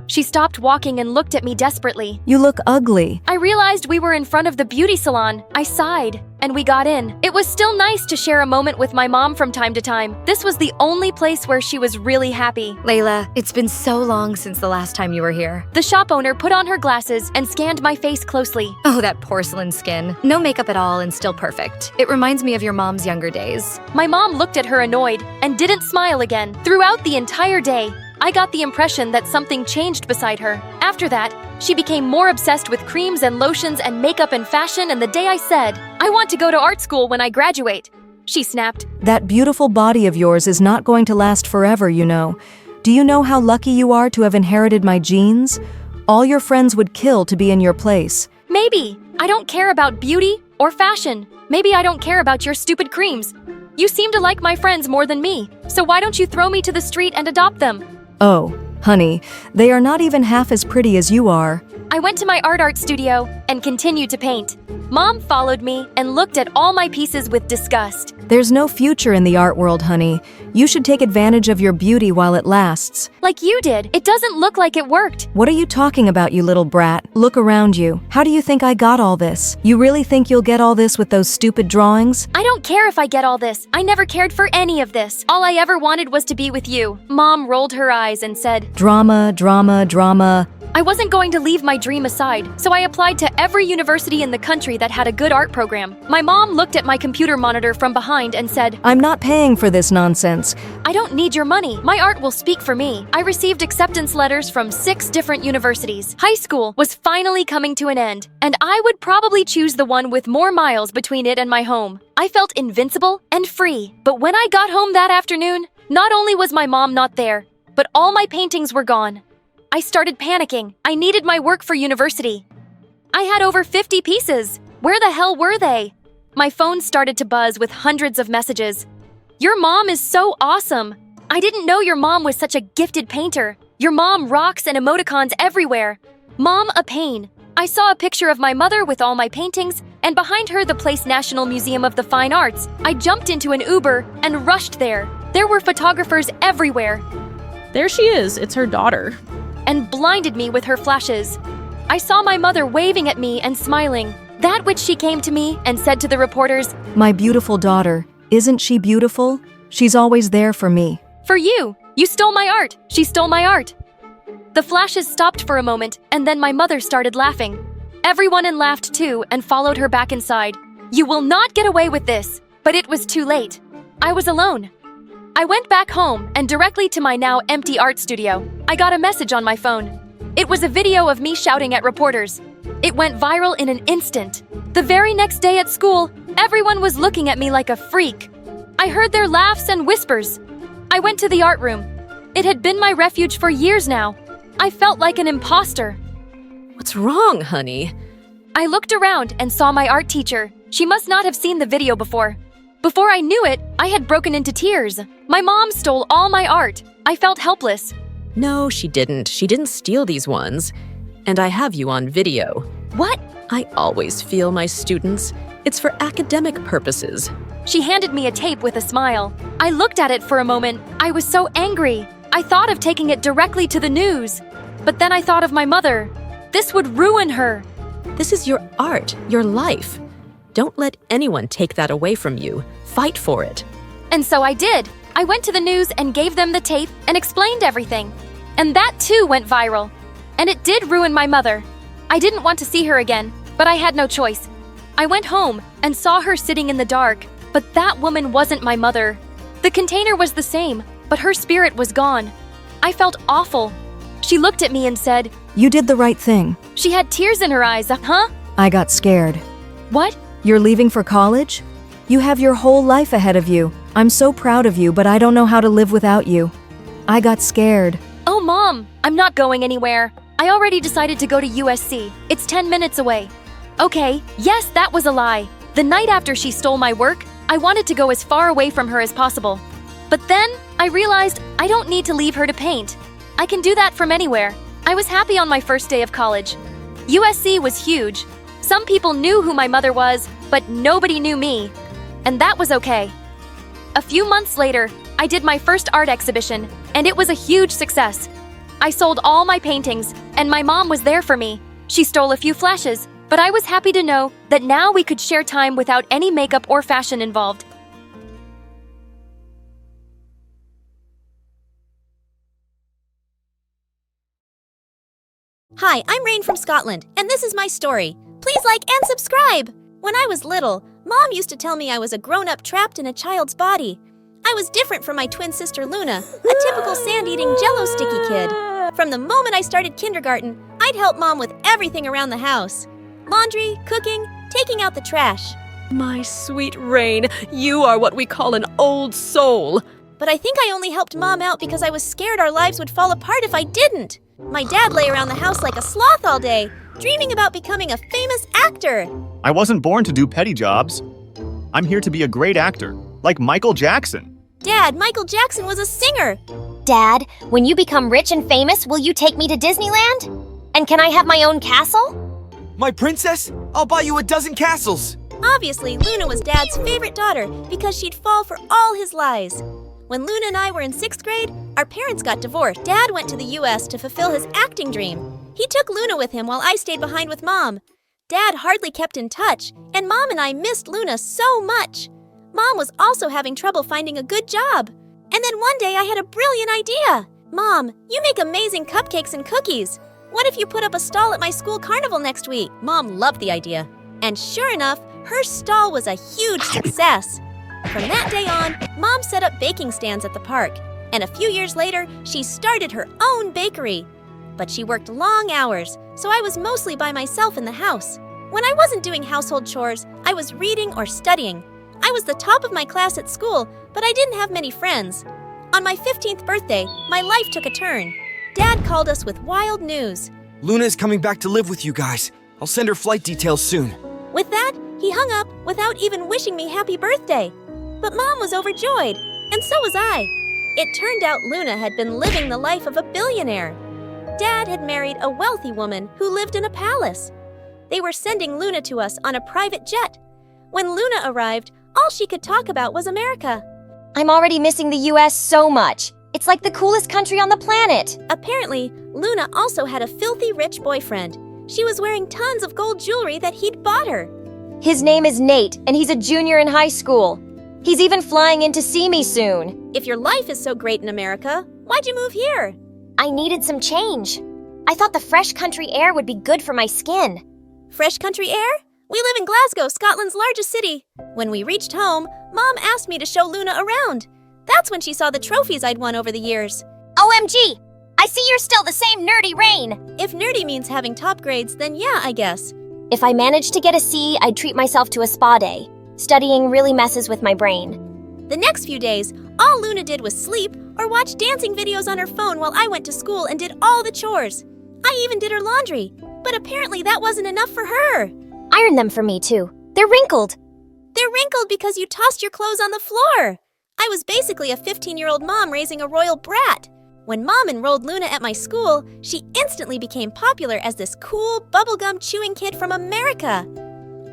she stopped walking and looked at me desperately.
You look ugly.
I realized we were in front of the beauty salon. I sighed, and we got in. It was still nice to share a moment with my mom from time to time. This was the only place where she was really happy.
Layla, it's been so long since the last time you were here.
The shop owner put on her glasses and scanned my face closely.
Oh, that porcelain skin. No makeup at all and still perfect. It reminds me of your mom's younger days.
My mom looked at her annoyed and didn't smile again. Throughout the entire day, I got the impression that something changed beside her. After that, she became more obsessed with creams and lotions and makeup and fashion, and the day I said, "I want to go to art school when I graduate," she snapped.
That beautiful body of yours is not going to last forever, you know. Do you know how lucky you are to have inherited my genes? All your friends would kill to be in your place.
Maybe. I don't care about beauty or fashion. Maybe I don't care about your stupid creams. You seem to like my friends more than me, so why don't you throw me to the street and adopt them?
Oh, honey, they are not even half as pretty as you are.
I went to my art studio and continued to paint. Mom followed me and looked at all my pieces with disgust.
There's no future in the art world, honey. You should take advantage of your beauty while it lasts.
Like you did. It doesn't look like it worked.
What are you talking about, you little brat? Look around you. How do you think I got all this? You really think you'll get all this with those stupid drawings?
I don't care if I get all this. I never cared for any of this. All I ever wanted was to be with you. Mom rolled her eyes and said,
Drama, drama, drama.
I wasn't going to leave my dream aside, so I applied to every university in the country that had a good art program. My mom looked at my computer monitor from behind and said,
I'm not paying for this nonsense.
I don't need your money. My art will speak for me. I received acceptance letters from 6 different universities. High school was finally coming to an end, and I would probably choose the one with more miles between it and my home. I felt invincible and free. But when I got home that afternoon, not only was my mom not there, but all my paintings were gone. I started panicking. I needed my work for university. I had over 50 pieces. Where the hell were they? My phone started to buzz with hundreds of messages. Your mom is so awesome. I didn't know your mom was such a gifted painter. Your mom rocks and emoticons everywhere. Mom a pain. I saw a picture of my mother with all my paintings, and behind her the Place National Museum of the Fine Arts. I jumped into an Uber and rushed there. There were photographers everywhere.
There she is. It's her daughter.
And blinded me with her flashes. I saw my mother waving at me and smiling. That which she came to me and said to the reporters,
My beautiful daughter, isn't she beautiful? She's always there for me.
For you! You stole my art! She stole my art! The flashes stopped for a moment, and then my mother started laughing. Everyone laughed too and followed her back inside. You will not get away with this! But it was too late. I was alone. I went back home and directly to my now empty art studio. I got a message on my phone. It was a video of me shouting at reporters. It went viral in an instant. The very next day at school, everyone was looking at me like a freak. I heard their laughs and whispers. I went to the art room. It had been my refuge for years now. I felt like an imposter.
What's wrong, honey?
I looked around and saw my art teacher. She must not have seen the video before. Before I knew it, I had broken into tears. My mom stole all my art. I felt helpless.
No, she didn't. She didn't steal these ones. And I have you on video.
What?
I always feel my students. It's for academic purposes.
She handed me a tape with a smile. I looked at it for a moment. I was so angry. I thought of taking it directly to the news. But then I thought of my mother. This would ruin her.
This is your art, your life. Don't let anyone take that away from you. Fight for it.
And so I did. I went to the news and gave them the tape and explained everything. And that too went viral. And it did ruin my mother. I didn't want to see her again, but I had no choice. I went home and saw her sitting in the dark, but that woman wasn't my mother. The container was the same, but her spirit was gone. I felt awful. She looked at me and said,
You did the right thing.
She had tears in her eyes, huh?
I got scared.
What?
You're leaving for college? You have your whole life ahead of you. I'm so proud of you, but I don't know how to live without you. I got scared.
Oh, Mom, I'm not going anywhere. I already decided to go to USC. It's 10 minutes away. Okay, yes, that was a lie. The night after she stole my work, I wanted to go as far away from her as possible. But then, I realized I don't need to leave her to paint. I can do that from anywhere. I was happy on my first day of college. USC was huge. Some people knew who my mother was, but nobody knew me. And that was okay. A few months later, I did my first art exhibition, and it was a huge success. I sold all my paintings, and my mom was there for me. She stole a few flashes, but I was happy to know that now we could share time without any makeup or fashion involved.
Hi, I'm Rain from Scotland, and this is my story. Please like and subscribe! When I was little, Mom used to tell me I was a grown-up trapped in a child's body. I was different from my twin sister Luna, a typical sand-eating Jell-O sticky kid. From the moment I started kindergarten, I'd help Mom with everything around the house. Laundry, cooking, taking out the trash.
My sweet Rain, you are what we call an old soul.
But I think I only helped Mom out because I was scared our lives would fall apart if I didn't. My dad lay around the house like a sloth all day, dreaming about becoming a famous actor.
I wasn't born to do petty jobs. I'm here to be a great actor, like Michael Jackson.
Dad, Michael Jackson was a singer.
Dad, when you become rich and famous, will you take me to Disneyland? And can I have my own castle?
My princess? I'll buy you a dozen castles.
Obviously, Luna was Dad's favorite daughter because she'd fall for all his lies. When Luna and I were in 6th grade, our parents got divorced. Dad went to the US to fulfill his acting dream. He took Luna with him while I stayed behind with Mom. Dad hardly kept in touch, and Mom and I missed Luna so much. Mom was also having trouble finding a good job. And then one day I had a brilliant idea. Mom, you make amazing cupcakes and cookies. What if you put up a stall at my school carnival next week? Mom loved the idea. And sure enough, her stall was a huge success. From that day on, Mom set up baking stands at the park. And a few years later, she started her own bakery. But she worked long hours, so I was mostly by myself in the house. When I wasn't doing household chores, I was reading or studying. I was the top of my class at school, but I didn't have many friends. On my 15th birthday, my life took a turn. Dad called us with wild news.
Luna's coming back to live with you guys. I'll send her flight details soon.
With that, he hung up without even wishing me happy birthday. But Mom was overjoyed, and so was I. It turned out Luna had been living the life of a billionaire. Dad had married a wealthy woman who lived in a palace. They were sending Luna to us on a private jet. When Luna arrived, all she could talk about was America.
I'm already missing the US so much. It's like the coolest country on the planet.
Apparently, Luna also had a filthy rich boyfriend. She was wearing tons of gold jewelry that he'd bought her.
His name is Nate, and he's a junior in high school. He's even flying in to see me soon.
If your life is so great in America, why'd you move here?
I needed some change. I thought the fresh country air would be good for my skin.
Fresh country air? We live in Glasgow, Scotland's largest city. When we reached home, Mom asked me to show Luna around. That's when she saw the trophies I'd won over the years.
OMG! I see you're still the same nerdy Rain!
If nerdy means having top grades, then yeah, I guess.
If I managed to get a C, I'd treat myself to a spa day. Studying really messes with my brain.
The next few days, all Luna did was sleep or watch dancing videos on her phone while I went to school and did all the chores. I even did her laundry, but apparently that wasn't enough for her.
Iron them for me, too. They're wrinkled.
They're wrinkled because you tossed your clothes on the floor. I was basically a 15-year-old mom raising a royal brat. When Mom enrolled Luna at my school, she instantly became popular as this cool, bubblegum chewing kid from America.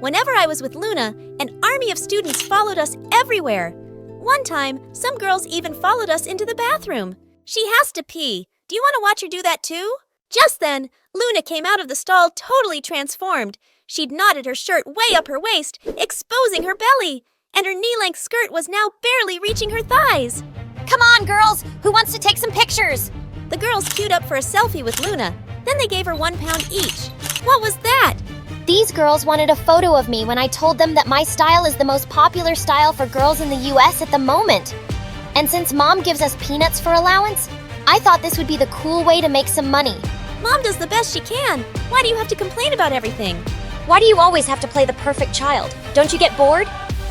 Whenever I was with Luna, an army of students followed us everywhere. One time, some girls even followed us into the bathroom. She has to pee. Do you want to watch her do that too? Just then, Luna came out of the stall totally transformed. She'd knotted her shirt way up her waist, exposing her belly, and her knee-length skirt was now barely reaching her thighs.
Come on, girls! Who wants to take some pictures?
The girls queued up for a selfie with Luna. Then they gave her £1 each. What was that?
These girls wanted a photo of me when I told them that my style is the most popular style for girls in the US at the moment. And since Mom gives us peanuts for allowance, I thought this would be the cool way to make some money.
Mom does the best she can. Why do you have to complain about everything?
Why do you always have to play the perfect child? Don't you get bored?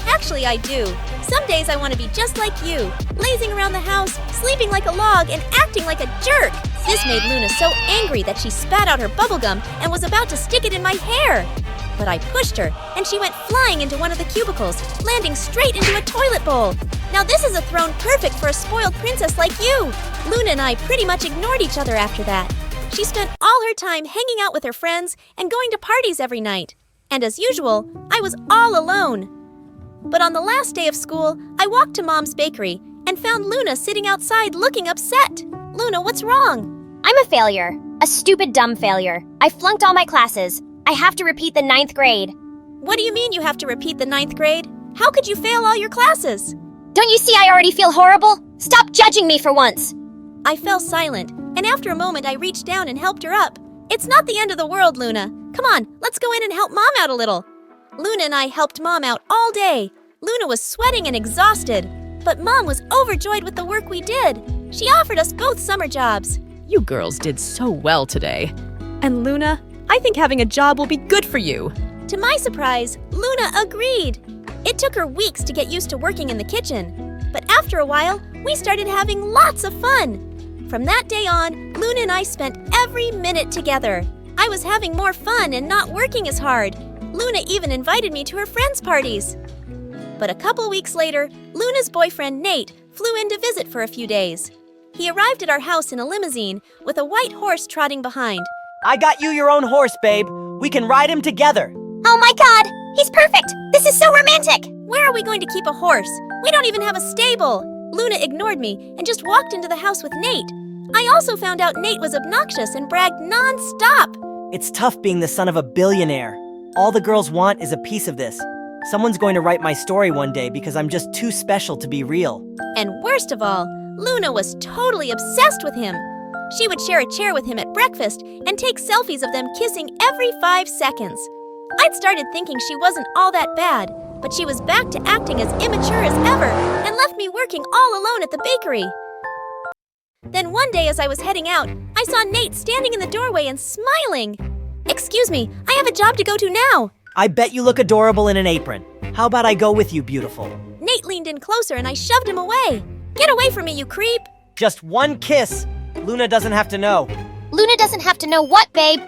Actually, I do. Some days I want to be just like you, lazing around the house, sleeping like a log, and acting like a jerk. This made Luna so angry that she spat out her bubblegum and was about to stick it in my hair. But I pushed her, and she went flying into one of the cubicles, landing straight into a toilet bowl. Now this is a throne perfect for a spoiled princess like you. Luna and I pretty much ignored each other after that. She spent all her time hanging out with her friends and going to parties every night. And as usual, I was all alone. But on the last day of school, I walked to Mom's bakery and found Luna sitting outside looking upset. Luna, what's wrong?
I'm a failure. A stupid, dumb failure. I flunked all my classes. I have to repeat the 9th grade.
What do you mean you have to repeat the 9th grade? How could you fail all your classes?
Don't you see I already feel horrible? Stop judging me for once.
I fell silent, and after a moment I reached down and helped her up. It's not the end of the world, Luna. Come on, let's go in and help Mom out a little. Luna and I helped Mom out all day. Luna was sweating and exhausted, but Mom was overjoyed with the work we did. She offered us both summer jobs.
You girls did so well today. And Luna, I think having a job will be good for you.
To my surprise, Luna agreed. It took her weeks to get used to working in the kitchen, but after a while, we started having lots of fun. From that day on, Luna and I spent every minute together. I was having more fun and not working as hard. Luna even invited me to her friends' parties. But a couple weeks later, Luna's boyfriend Nate flew in to visit for a few days. He arrived at our house in a limousine with a white horse trotting behind.
I got you your own horse, babe. We can ride him together.
Oh my god! He's perfect! This is so romantic!
Where are we going to keep a horse? We don't even have a stable! Luna ignored me and just walked into the house with Nate. I also found out Nate was obnoxious and bragged non-stop.
It's tough being the son of a billionaire. All the girls want is a piece of this. Someone's going to write my story one day because I'm just too special to be real.
And worst of all, Luna was totally obsessed with him. She would share a chair with him at breakfast and take selfies of them kissing every 5 seconds. I'd started thinking she wasn't all that bad, but she was back to acting as immature as ever and left me working all alone at the bakery. Then one day as I was heading out, I saw Nate standing in the doorway and smiling. Excuse me, I have a job to go to now.
I bet you look adorable in an apron. How about I go with you, beautiful?
Nate leaned in closer and I shoved him away. Get away from me, you creep!
Just one kiss. Luna doesn't have to know.
Luna doesn't have to know what, babe?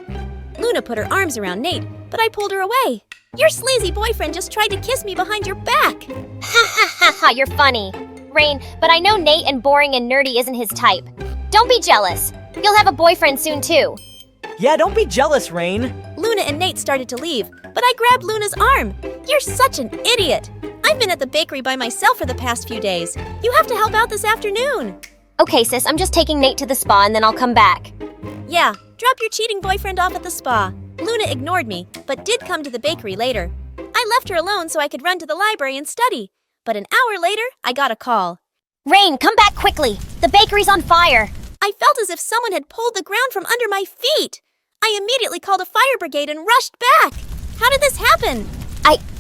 Luna put her arms around Nate, but I pulled her away. Your sleazy boyfriend just tried to kiss me behind your back.
Ha ha ha ha, you're funny. Rain, but I know Nate and boring and nerdy isn't his type. Don't be jealous. You'll have a boyfriend soon too.
Yeah, don't be jealous, Rain.
Luna and Nate started to leave, but I grabbed Luna's arm. You're such an idiot. I've been at the bakery by myself for the past few days. You have to help out this afternoon.
Okay, sis, I'm just taking Nate to the spa and then I'll come back.
Yeah, drop your cheating boyfriend off at the spa. Luna ignored me, but did come to the bakery later. I left her alone so I could run to the library and study. But an hour later, I got a call.
Rain, come back quickly. The bakery's on fire.
I felt as if someone had pulled the ground from under my feet. I immediately called a fire brigade and rushed back. How did this happen?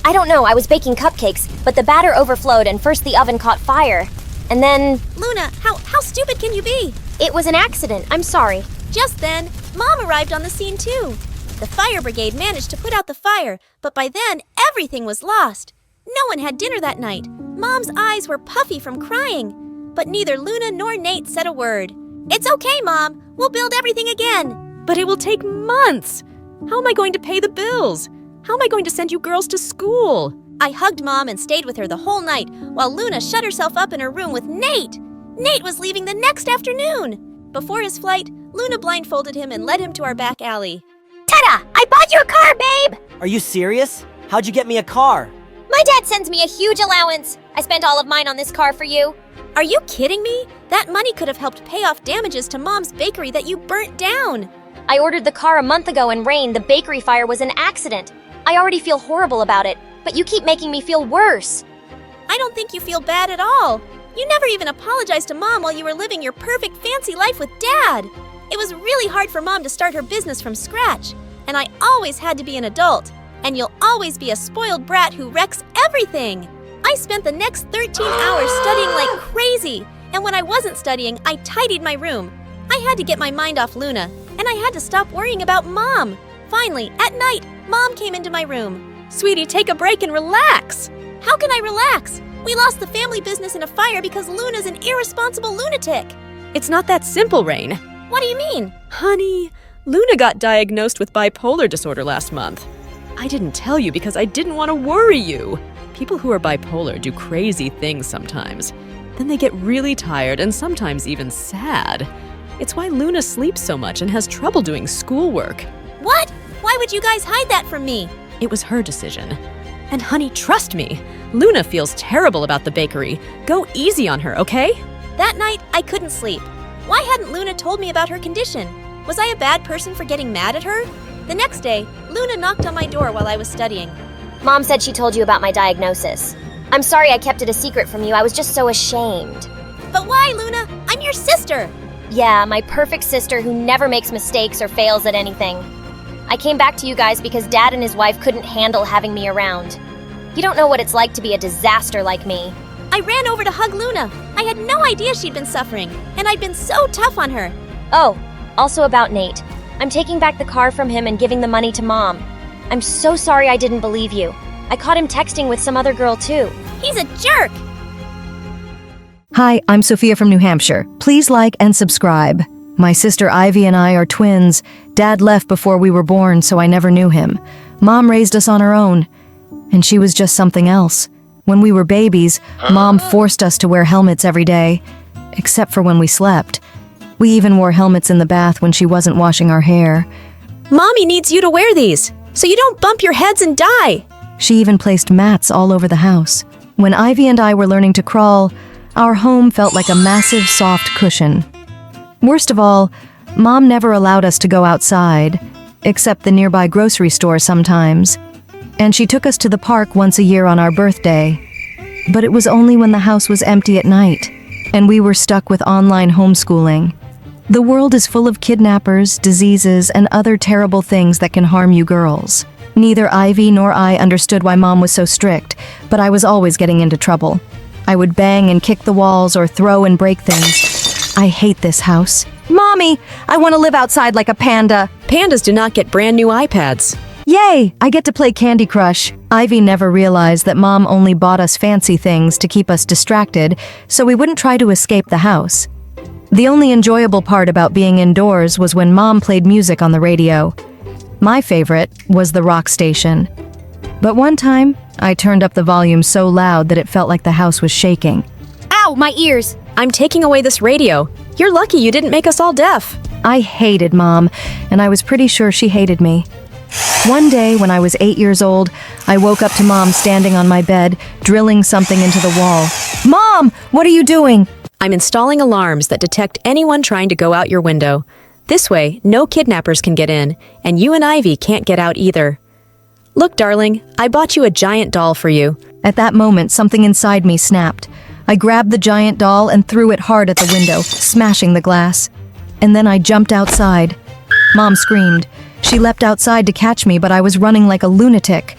I don't know. I was baking cupcakes, but the batter overflowed and first the oven caught fire. And then...
Luna, how stupid can you be?
It was an accident. I'm sorry.
Just then, Mom arrived on the scene too. The fire brigade managed to put out the fire, but by then, everything was lost. No one had dinner that night. Mom's eyes were puffy from crying. But neither Luna nor Nate said a word. It's okay, Mom. We'll build everything again.
But it will take months. How am I going to pay the bills? How am I going to send you girls to school?
I hugged Mom and stayed with her the whole night while Luna shut herself up in her room with Nate. Nate was leaving the next afternoon. Before his flight, Luna blindfolded him and led him to our back alley.
Ta-da! I bought you a car, babe!
Are you serious? How'd you get me a car?
My dad sends me a huge allowance. I spent all of mine on this car for you.
Are you kidding me? That money could have helped pay off damages to Mom's bakery that you burnt down.
I ordered the car a month ago and Rain, the bakery fire was an accident. I already feel horrible about it, but you keep making me feel worse.
I don't think you feel bad at all. You never even apologized to Mom while you were living your perfect fancy life with Dad. It was really hard for Mom to start her business from scratch, and I always had to be an adult, and you'll always be a spoiled brat who wrecks everything. I spent the next 13 hours studying like crazy, and when I wasn't studying, I tidied my room. I had to get my mind off Luna, and I had to stop worrying about Mom. Finally, at night, Mom came into my room.
Sweetie, take a break and relax.
How can I relax? We lost the family business in a fire because Luna's an irresponsible lunatic.
It's not that simple, Rain.
What do you mean?
Honey, Luna got diagnosed with bipolar disorder last month. I didn't tell you because I didn't want to worry you. People who are bipolar do crazy things sometimes. Then they get really tired and sometimes even sad. It's why Luna sleeps so much and has trouble doing schoolwork.
What? Why would you guys hide that from me?
It was her decision. And honey, trust me, Luna feels terrible about the bakery. Go easy on her, okay?
That night, I couldn't sleep. Why hadn't Luna told me about her condition? Was I a bad person for getting mad at her? The next day, Luna knocked on my door while I was studying.
Mom said she told you about my diagnosis. I'm sorry I kept it a secret from you. I was just so ashamed.
But why, Luna? I'm your sister.
Yeah, my perfect sister who never makes mistakes or fails at anything. I came back to you guys because Dad and his wife couldn't handle having me around. You don't know what it's like to be a disaster like me.
I ran over to hug Luna. I had no idea she'd been suffering, and I'd been so tough on her.
Oh, also about Nate. I'm taking back the car from him and giving the money to Mom. I'm so sorry I didn't believe you. I caught him texting with some other girl too.
He's a jerk!
Hi, I'm Sophia from New Hampshire. Please like and subscribe. My sister Ivy and I are twins. Dad left before we were born, so I never knew him. Mom raised us on her own, and she was just something else. When we were babies, Mom forced us to wear helmets every day, except for when we slept. We even wore helmets in the bath when she wasn't washing our hair.
Mommy needs you to wear these, so you don't bump your heads and die.
She even placed mats all over the house. When Ivy and I were learning to crawl, our home felt like a massive soft cushion. Worst of all, Mom never allowed us to go outside, except the nearby grocery store sometimes. And she took us to the park once a year on our birthday. But it was only when the house was empty at night, and we were stuck with online homeschooling. The world is full of kidnappers, diseases, and other terrible things that can harm you girls. Neither Ivy nor I understood why Mom was so strict, but I was always getting into trouble. I would bang and kick the walls or throw and break things. I hate this house. Mommy, I want to live outside like a panda.
Pandas do not get brand new iPads.
Yay! I get to play Candy Crush. Ivy never realized that Mom only bought us fancy things to keep us distracted, so we wouldn't try to escape the house. The only enjoyable part about being indoors was when Mom played music on the radio. My favorite was the rock station. But one time, I turned up the volume so loud that it felt like the house was shaking.
Ow, my ears!
I'm taking away this radio. You're lucky you didn't make us all deaf.
I hated Mom, and I was pretty sure she hated me. One day, when I was 8 years old, I woke up to Mom standing on my bed, drilling something into the wall. Mom, what are you doing?
I'm installing alarms that detect anyone trying to go out your window. This way, no kidnappers can get in, and you and Ivy can't get out either. Look, darling, I bought you a giant doll for you.
At that moment, something inside me snapped. I grabbed the giant doll and threw it hard at the window, smashing the glass. And then I jumped outside. Mom screamed. She leapt outside to catch me, but I was running like a lunatic.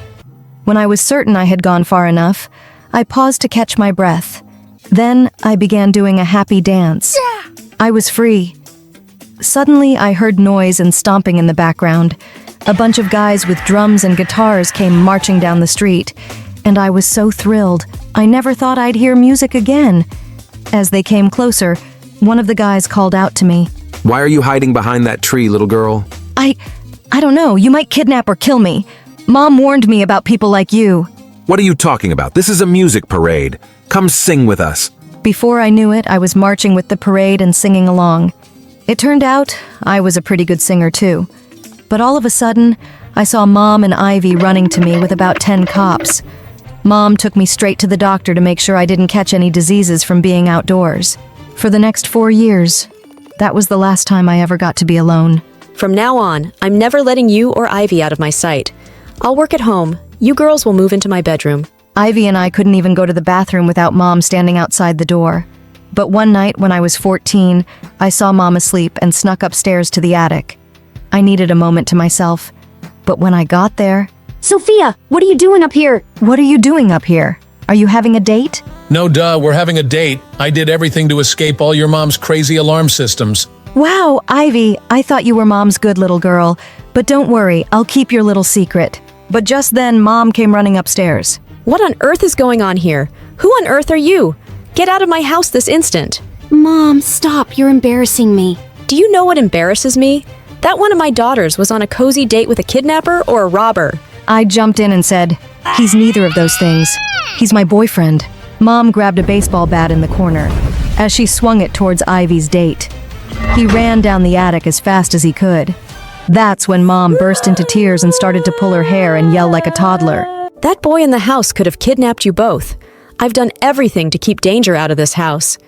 When I was certain I had gone far enough, I paused to catch my breath. Then I began doing a happy dance. I was free. Suddenly, I heard noise and stomping in the background. A bunch of guys with drums and guitars came marching down the street, and I was so thrilled. I never thought I'd hear music again. As they came closer, one of the guys called out to me.
Why are you hiding behind that tree, little girl?
I don't know. You might kidnap or kill me. Mom warned me about people like you.
What are you talking about? This is a music parade. Come sing with us.
Before I knew it, I was marching with the parade and singing along. It turned out I was a pretty good singer too. But all of a sudden, I saw Mom and Ivy running to me with about 10 cops. Mom took me straight to the doctor to make sure I didn't catch any diseases from being outdoors. For the next 4 years, that was the last time I ever got to be alone.
From now on, I'm never letting you or Ivy out of my sight. I'll work at home. You girls will move into my bedroom.
Ivy and I couldn't even go to the bathroom without Mom standing outside the door. But one night when I was 14, I saw Mom asleep and snuck upstairs to the attic. I needed a moment to myself. But when I got there...
Sophia, what are you doing up here?
What are you doing up here? Are you having a date?
No, duh, we're having a date. I did everything to escape all your mom's crazy alarm systems.
Wow, Ivy, I thought you were Mom's good little girl. But don't worry, I'll keep your little secret. But just then, Mom came running upstairs.
What on earth is going on here? Who on earth are you? Get out of my house this instant.
Mom, stop. You're embarrassing me.
Do you know what embarrasses me? That one of my daughters was on a cozy date with a kidnapper or a robber.
I jumped in and said, "He's neither of those things. He's my boyfriend." Mom grabbed a baseball bat in the corner as she swung it towards Ivy's date. He ran down the attic as fast as he could. That's when Mom burst into tears and started to pull her hair and yell like a toddler.
That boy in the house could have kidnapped you both. I've done everything to keep danger out of this house.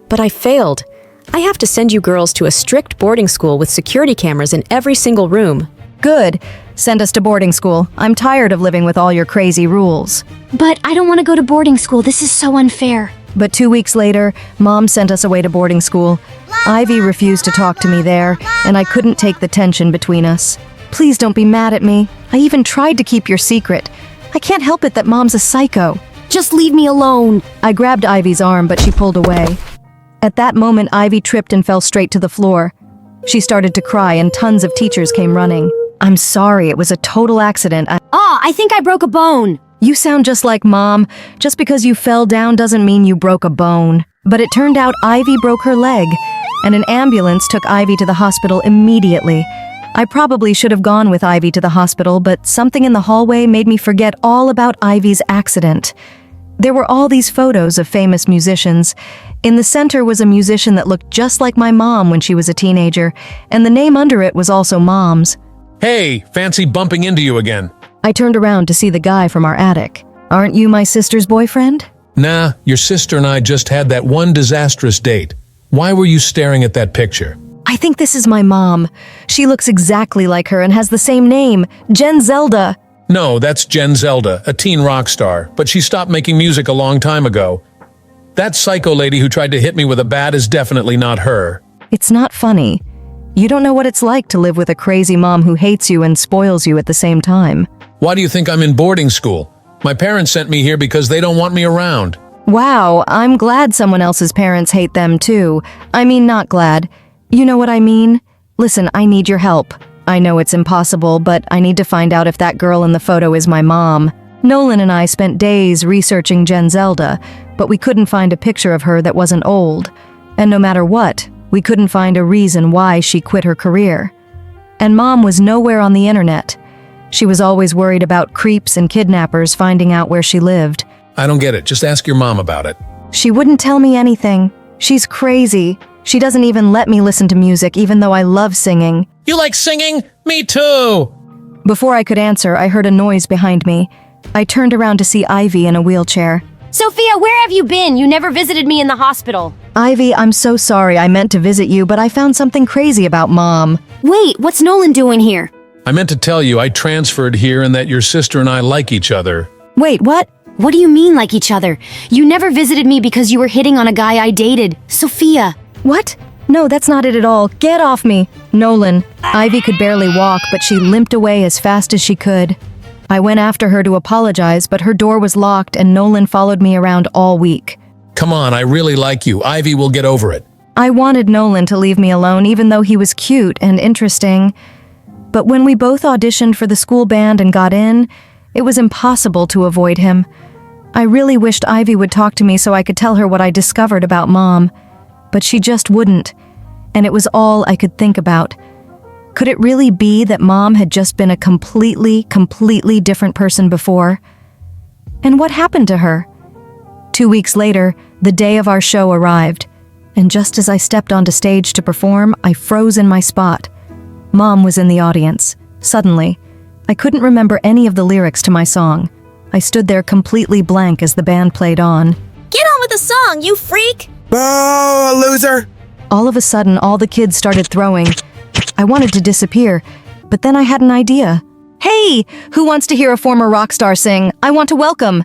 But I failed. I have to send you girls to a strict boarding school with security cameras in every single room.
Good. Send us to boarding school. I'm tired of living with all your crazy rules.
But I don't want to go to boarding school. This is so unfair.
But 2 weeks later, Mom sent us away to boarding school. Ivy refused to talk to me there, and I couldn't take the tension between us. Please don't be mad at me. I even tried to keep your secret. I can't help it that Mom's a psycho.
Just leave me alone.
I grabbed Ivy's arm, but she pulled away. At that moment, Ivy tripped and fell straight to the floor. She started to cry, and tons of teachers came running. I'm sorry, it was a total accident.
I think I broke a bone.
You sound just like Mom. Just because you fell down doesn't mean you broke a bone. But it turned out Ivy broke her leg, and an ambulance took Ivy to the hospital immediately. I probably should have gone with Ivy to the hospital, but something in the hallway made me forget all about Ivy's accident. There were all these photos of famous musicians. In the center was a musician that looked just like my mom when she was a teenager, and the name under it was also Mom's.
Hey, fancy bumping into you again.
I turned around to see the guy from our attic. Aren't you my sister's boyfriend?
Nah, your sister and I just had that one disastrous date. Why were you staring at that picture?
I think this is my mom. She looks exactly like her and has the same name, Jen Zelda.
No, that's Jen Zelda, a teen rock star, but she stopped making music a long time ago. That psycho lady who tried to hit me with a bat is definitely not her.
It's not funny. You don't know what it's like to live with a crazy mom who hates you and spoils you at the same time.
Why do you think I'm in boarding school? My parents sent me here because they don't want me around.
Wow, I'm glad someone else's parents hate them too. I mean, not glad. You know what I mean? Listen, I need your help. I know it's impossible, but I need to find out if that girl in the photo is my mom. Nolan and I spent days researching Jen Zelda, but we couldn't find a picture of her that wasn't old. And no matter what, we couldn't find a reason why she quit her career. And Mom was nowhere on the internet. She was always worried about creeps and kidnappers finding out where she lived.
I don't get it. Just ask your mom about it.
She wouldn't tell me anything. She's crazy. She doesn't even let me listen to music, even though I love singing.
You like singing? Me too!
Before I could answer, I heard a noise behind me. I turned around to see Ivy in a wheelchair.
Sophia, where have you been? You never visited me in the hospital.
Ivy, I'm so sorry. I meant to visit you, but I found something crazy about Mom.
Wait, what's Nolan doing here?
I meant to tell you I transferred here and that your sister and I like each other.
Wait, what?
What do you mean like each other? You never visited me because you were hitting on a guy I dated. Sophia.
What? No, that's not it at all. Get off me. Nolan. Ivy could barely walk, but she limped away as fast as she could. I went after her to apologize, but her door was locked and Nolan followed me around all week.
Come on, I really like you. Ivy will get over it.
I wanted Nolan to leave me alone, even though he was cute and interesting. But when we both auditioned for the school band and got in, it was impossible to avoid him. I really wished Ivy would talk to me so I could tell her what I discovered about Mom. But she just wouldn't, and it was all I could think about. Could it really be that Mom had just been a completely different person before? And what happened to her? 2 weeks later, the day of our show arrived, and just as I stepped onto stage to perform, I froze in my spot. Mom was in the audience. Suddenly, I couldn't remember any of the lyrics to my song. I stood there completely blank as the band played on.
Get on with the song, you freak!
Oh, a loser!
All of a sudden, all the kids started throwing. I wanted to disappear, but then I had an idea. Hey, who wants to hear a former rock star sing? I want to welcome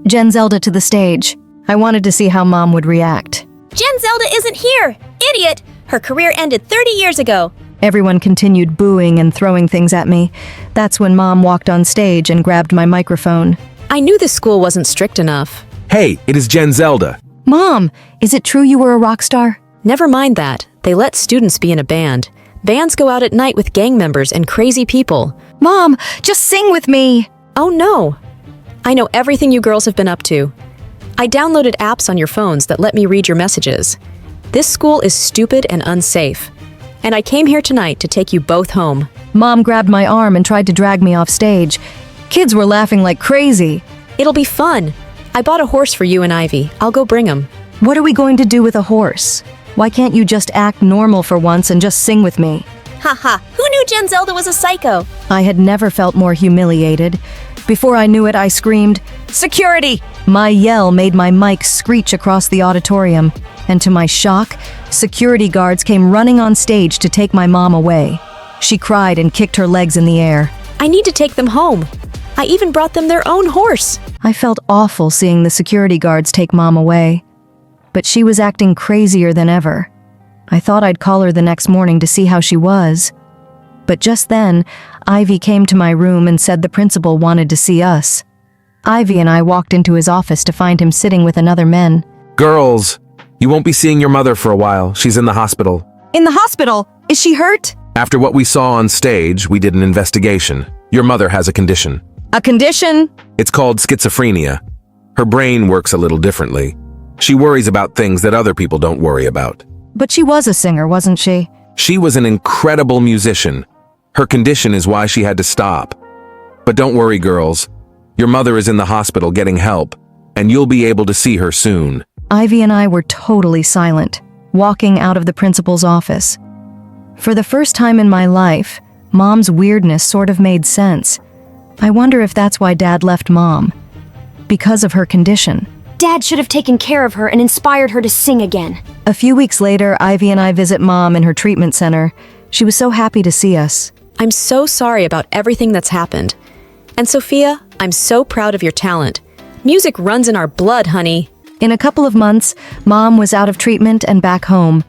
Jen Zelda to the stage. I wanted to see how Mom would react.
Jen Zelda isn't here! Idiot! Her career ended 30 years ago.
Everyone continued booing and throwing things at me. That's when Mom walked on stage and grabbed my microphone.
I knew this school wasn't strict enough.
Hey, it is Jen Zelda.
Mom, is it true you were a rock star?
Never mind that. They let students be in a band. Bands go out at night with gang members and crazy people.
Mom, just sing with me!
Oh no! I know everything you girls have been up to. I downloaded apps on your phones that let me read your messages. This school is stupid and unsafe. And I came here tonight to take you both home.
Mom grabbed my arm and tried to drag me off stage. Kids were laughing like crazy.
It'll be fun. I bought a horse for you and Ivy. I'll go bring him.
What are we going to do with a horse? Why can't you just act normal for once and just sing with me?
Haha, who knew Jen Zelda was a psycho?
I had never felt more humiliated. Before I knew it, I screamed, "Security!" My yell made my mic screech across the auditorium, and to my shock, security guards came running on stage to take my mom away. She cried and kicked her legs in the air.
I need to take them home. I even brought them their own horse.
I felt awful seeing the security guards take Mom away. But she was acting crazier than ever. I thought I'd call her the next morning to see how she was. But just then, Ivy came to my room and said the principal wanted to see us. Ivy and I walked into his office to find him sitting with another man.
Girls, you won't be seeing your mother for a while. She's in the hospital.
In the hospital? Is she hurt?
After what we saw on stage, we did an investigation. Your mother has a condition.
A condition?
It's called schizophrenia. Her brain works a little differently. She worries about things that other people don't worry about.
But she was a singer, wasn't she?
She was an incredible musician. Her condition is why she had to stop. But don't worry, girls. Your mother is in the hospital getting help, and you'll be able to see her soon.
Ivy and I were totally silent, walking out of the principal's office. For the first time in my life, Mom's weirdness sort of made sense. I wonder if that's why Dad left Mom. Because of her condition.
Dad should have taken care of her and inspired her to sing again.
A few weeks later, Ivy and I visit Mom in her treatment center. She was so happy to see us.
I'm so sorry about everything that's happened. And Sophia, I'm so proud of your talent. Music runs in our blood, honey.
In a couple of months, Mom was out of treatment and back home.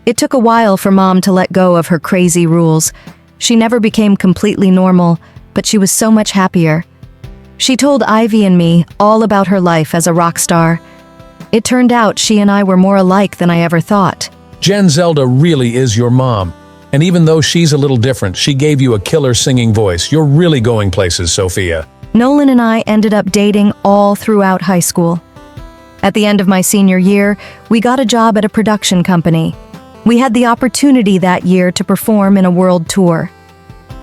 It took a while for Mom to let go of her crazy rules. She never became completely normal, but she was so much happier. She told Ivy and me all about her life as a rock star. It turned out she and I were more alike than I ever thought.
Jen Zelda really is your mom. And even though she's a little different, she gave you a killer singing voice. You're really going places, Sophia.
Nolan and I ended up dating all throughout high school. At the end of my senior year, we got a job at a production company. We had the opportunity that year to perform in a world tour.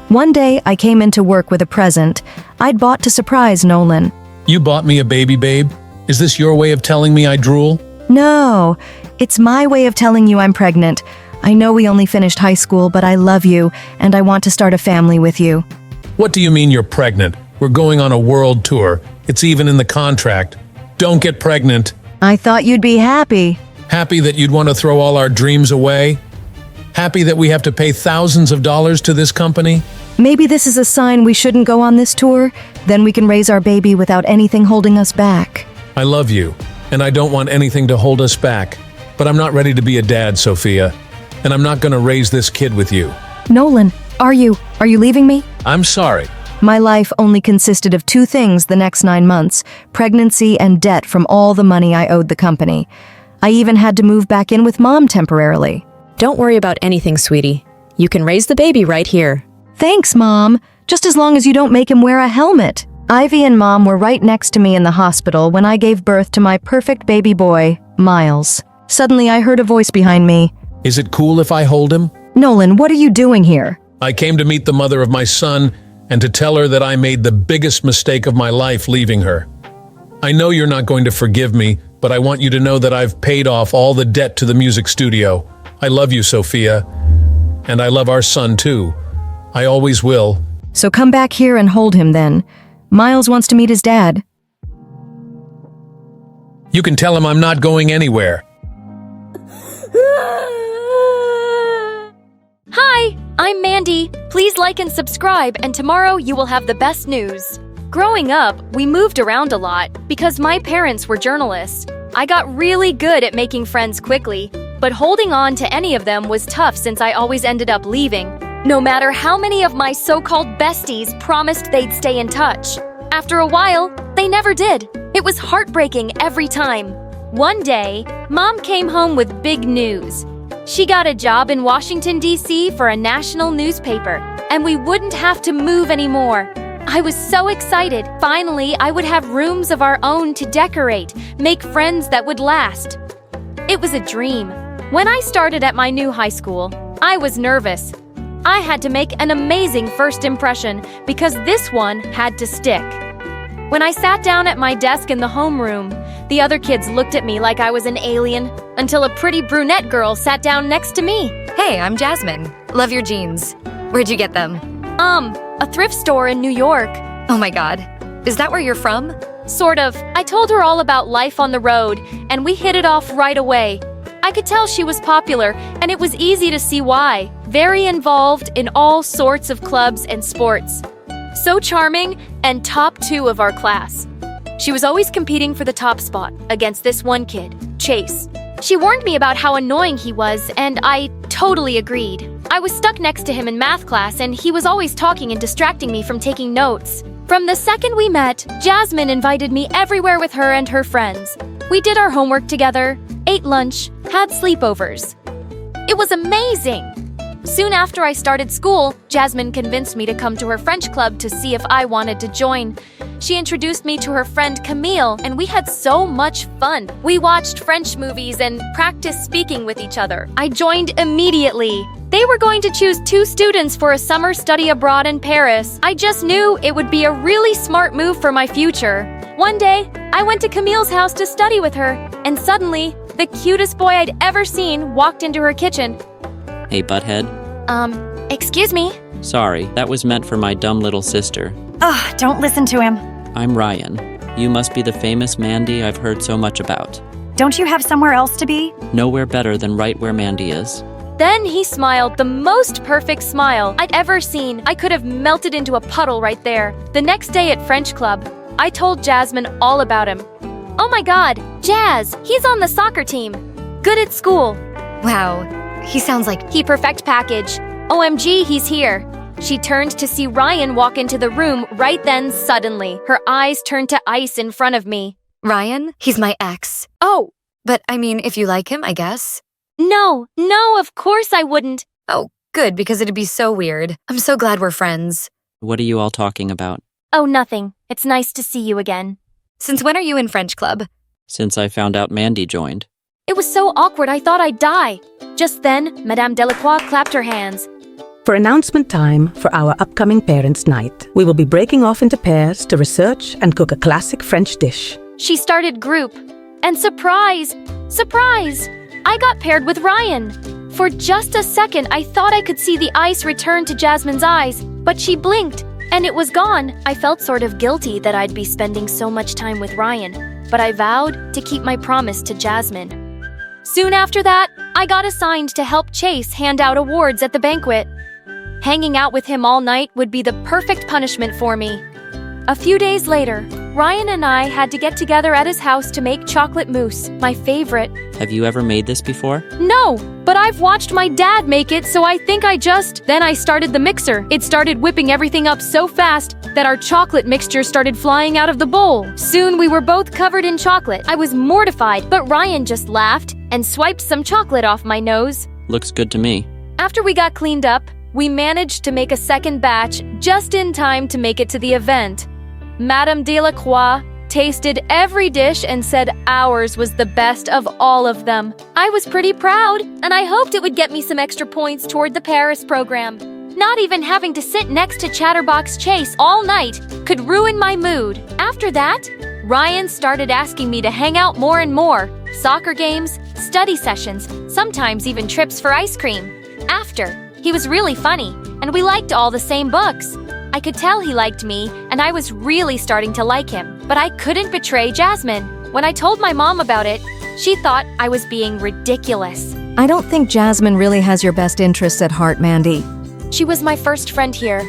One day, I came into work with a present I'd bought to surprise Nolan.
You bought me a baby, babe? Is this your way of telling me I drool?
No, it's my way of telling you I'm pregnant. I know we only finished high school, but I love you, and I want to start a family with you.
What do you mean you're pregnant? We're going on a world tour. It's even in the contract. Don't get pregnant.
I thought you'd be happy.
Happy that you'd want to throw all our dreams away? Happy that we have to pay thousands of dollars to this company?
Maybe this is a sign we shouldn't go on this tour. Then we can raise our baby without anything holding us back.
I love you, and I don't want anything to hold us back. But I'm not ready to be a dad, Sophia. and I'm not gonna raise this kid with you.
Nolan, are you leaving me?
I'm sorry.
My life only consisted of two things the next 9 months: pregnancy and debt from all the money I owed the company. I even had to move back in with Mom temporarily.
Don't worry about anything, sweetie. You can raise the baby right here.
Thanks, Mom. Just as long as you don't make him wear a helmet. Ivy and Mom were right next to me in the hospital when I gave birth to my perfect baby boy, Miles. Suddenly I heard a voice behind me.
Is it cool if I hold him?
Nolan, what are you doing here?
I came to meet the mother of my son and to tell her that I made the biggest mistake of my life leaving her. I know you're not going to forgive me, but I want you to know that I've paid off all the debt to the music studio. I love you, Sophia. And I love our son, too. I always will.
So come back here and hold him then. Miles wants to meet his dad.
You can tell him I'm not going anywhere.
Hi, I'm Mandy. Please like and subscribe, and tomorrow you will have the best news. Growing up, we moved around a lot because my parents were journalists. I got really good at making friends quickly, but holding on to any of them was tough since I always ended up leaving, no matter how many of my so-called besties promised they'd stay in touch. After a while, they never did. It was heartbreaking every time. One day, Mom came home with big news. She got a job in Washington, D.C. for a national newspaper, and we wouldn't have to move anymore. I was so excited. Finally, I would have rooms of our own to decorate, make friends that would last. It was a dream. When I started at my new high school, I was nervous. I had to make an amazing first impression because this one had to stick. When I sat down at my desk in the homeroom, the other kids looked at me like I was an alien until a pretty brunette girl sat down next to me.
Hey, I'm Jasmine. Love your jeans. Where'd you get them?
A thrift store in New York.
Oh my god. Is that where you're from?
Sort of. I told her all about life on the road, and we hit it off right away. I could tell she was popular, and it was easy to see why. Very involved in all sorts of clubs and sports. So charming, and top 2 of our class. She was always competing for the top spot against this one kid, Chase. She warned me about how annoying he was, and I totally agreed. I was stuck next to him in math class, and he was always talking and distracting me from taking notes. From the second we met, Jasmine invited me everywhere with her and her friends. We did our homework together, ate lunch, had sleepovers. It was amazing! Soon after I started school, Jasmine convinced me to come to her French club to see if I wanted to join. She introduced me to her friend Camille, and we had so much fun. We watched French movies and practiced speaking with each other. I joined immediately. They were going to choose 2 students for a summer study abroad in Paris. I just knew it would be a really smart move for my future. One day, I went to Camille's house to study with her, and suddenly, the cutest boy I'd ever seen walked into her kitchen.
Hey, butthead.
Excuse me?
Sorry, that was meant for my dumb little sister.
Ugh, don't listen to him.
I'm Ryan. You must be the famous Mandy I've heard so much about.
Don't you have somewhere else to be?
Nowhere better than right where Mandy is.
Then he smiled the most perfect smile I'd ever seen. I could have melted into a puddle right there. The next day at French Club, I told Jasmine all about him. Oh my god, Jazz, he's on the soccer team. Good at school.
Wow, he sounds like
he perfect package. OMG, he's here. She turned to see Ryan walk into the room right then suddenly. Her eyes turned to ice in front of me.
Ryan? He's my ex.
Oh.
But I mean, if you like him, I guess.
No, of course I wouldn't.
Oh, good, because it'd be so weird. I'm so glad we're friends.
What are you all talking about?
Oh, nothing. It's nice to see you again.
Since when are you in French Club?
Since I found out Mandy joined.
It was so awkward I thought I'd die. Just then, Madame Delacroix clapped her hands.
For announcement time for our upcoming Parents' Night, we will be breaking off into pairs to research and cook a classic French dish.
She started group. And surprise! Surprise! I got paired with Ryan. For just a second, I thought I could see the ice return to Jasmine's eyes, but she blinked, and it was gone. I felt sort of guilty that I'd be spending so much time with Ryan, but I vowed to keep my promise to Jasmine. Soon after that, I got assigned to help Chase hand out awards at the banquet. Hanging out with him all night would be the perfect punishment for me. A few days later, Ryan and I had to get together at his house to make chocolate mousse, my favorite.
Have you ever made this before?
No, but I've watched my dad make it, so I think Then I started the mixer. It started whipping everything up so fast that our chocolate mixture started flying out of the bowl. Soon we were both covered in chocolate. I was mortified, but Ryan just laughed and swiped some chocolate off my nose.
Looks good to me.
After we got cleaned up, we managed to make a second batch just in time to make it to the event. Madame Delacroix tasted every dish and said ours was the best of all of them. I was pretty proud, and I hoped it would get me some extra points toward the Paris program. Not even having to sit next to Chatterbox Chase all night could ruin my mood. After that, Ryan started asking me to hang out more and more. Soccer games, study sessions, sometimes even trips for ice cream. He was really funny, and we liked all the same books. I could tell he liked me, and I was really starting to like him. But I couldn't betray Jasmine. When I told my mom about it, she thought I was being ridiculous.
I don't think Jasmine really has your best interests at heart, Mandy.
She was my first friend here.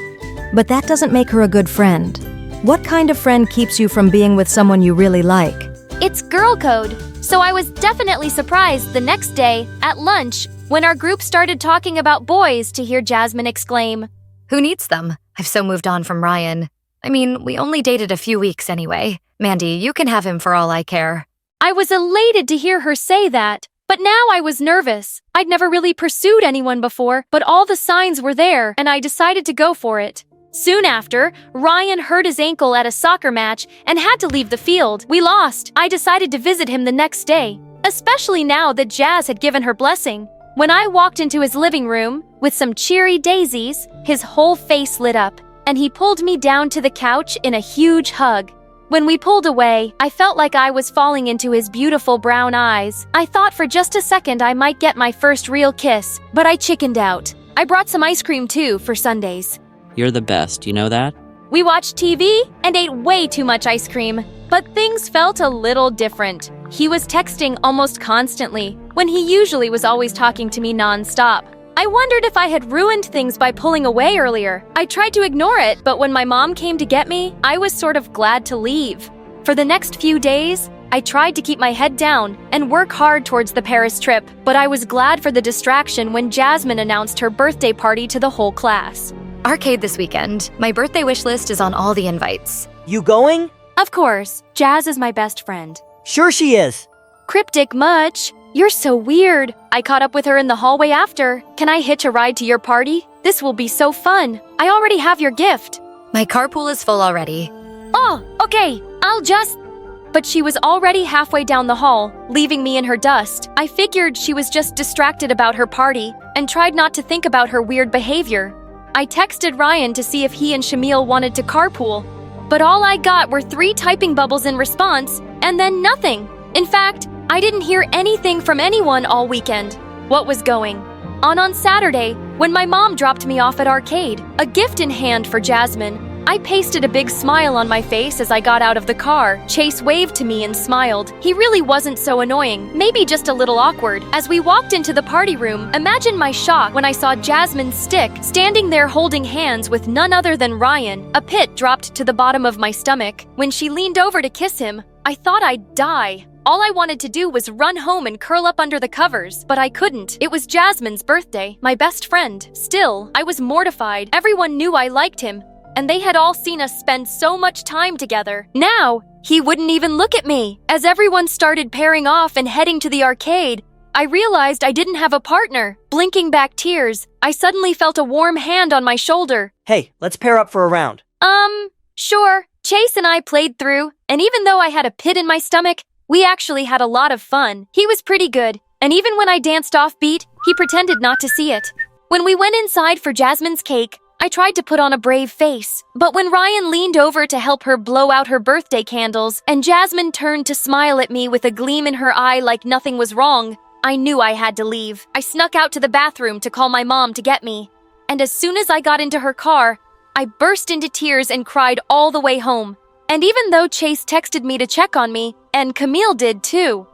But that doesn't make her a good friend. What kind of friend keeps you from being with someone you really like?
It's girl code, so I was definitely surprised the next day, at lunch, when our group started talking about boys to hear Jasmine exclaim,
Who needs them? I've so moved on from Ryan. I mean, we only dated a few weeks anyway. Mandy, you can have him for all I care.
I was elated to hear her say that, but now I was nervous. I'd never really pursued anyone before, but all the signs were there, and I decided to go for it. Soon after, Ryan hurt his ankle at a soccer match and had to leave the field. We lost. I decided to visit him the next day, especially now that Jazz had given her blessing. When I walked into his living room with some cheery daisies, his whole face lit up, and he pulled me down to the couch in a huge hug. When we pulled away, I felt like I was falling into his beautiful brown eyes. I thought for just a second I might get my first real kiss, but I chickened out. I brought some ice cream too for Sundays.
You're the best, you know that?
We watched TV and ate way too much ice cream, but things felt a little different. He was texting almost constantly, when he usually was always talking to me non-stop. I wondered if I had ruined things by pulling away earlier. I tried to ignore it, but when my mom came to get me, I was sort of glad to leave. For the next few days, I tried to keep my head down and work hard towards the Paris trip, but I was glad for the distraction when Jasmine announced her birthday party to the whole class.
Arcade this weekend. My birthday wish list is on all the invites.
You going?
Of course. Jazz is my best friend.
Sure she is.
Cryptic much. You're so weird. I caught up with her in the hallway after. Can I hitch a ride to your party? This will be so fun. I already have your gift.
My carpool is full already.
Oh, okay. But she was already halfway down the hall, leaving me in her dust. I figured she was just distracted about her party and tried not to think about her weird behavior. I texted Ryan to see if he and Shamil wanted to carpool, but all I got were 3 typing bubbles in response, and then nothing. In fact, I didn't hear anything from anyone all weekend. What was going on Saturday, when my mom dropped me off at arcade, a gift in hand for Jasmine, I pasted a big smile on my face as I got out of the car. Chase waved to me and smiled. He really wasn't so annoying, maybe just a little awkward. As we walked into the party room, imagine my shock when I saw Jasmine's stick standing there holding hands with none other than Ryan. A pit dropped to the bottom of my stomach. When she leaned over to kiss him, I thought I'd die. All I wanted to do was run home and curl up under the covers, but I couldn't. It was Jasmine's birthday, my best friend. Still, I was mortified. Everyone knew I liked him, and they had all seen us spend so much time together. Now, he wouldn't even look at me. As everyone started pairing off and heading to the arcade, I realized I didn't have a partner. Blinking back tears, I suddenly felt a warm hand on my shoulder.
Hey, let's pair up for a round.
Sure. Chase and I played through, and even though I had a pit in my stomach, we actually had a lot of fun. He was pretty good, and even when I danced offbeat, he pretended not to see it. When we went inside for Jasmine's cake, I tried to put on a brave face, but when Ryan leaned over to help her blow out her birthday candles and Jasmine turned to smile at me with a gleam in her eye like nothing was wrong, I knew I had to leave. I snuck out to the bathroom to call my mom to get me, and as soon as I got into her car, I burst into tears and cried all the way home. And even though Chase texted me to check on me, and Camille did too,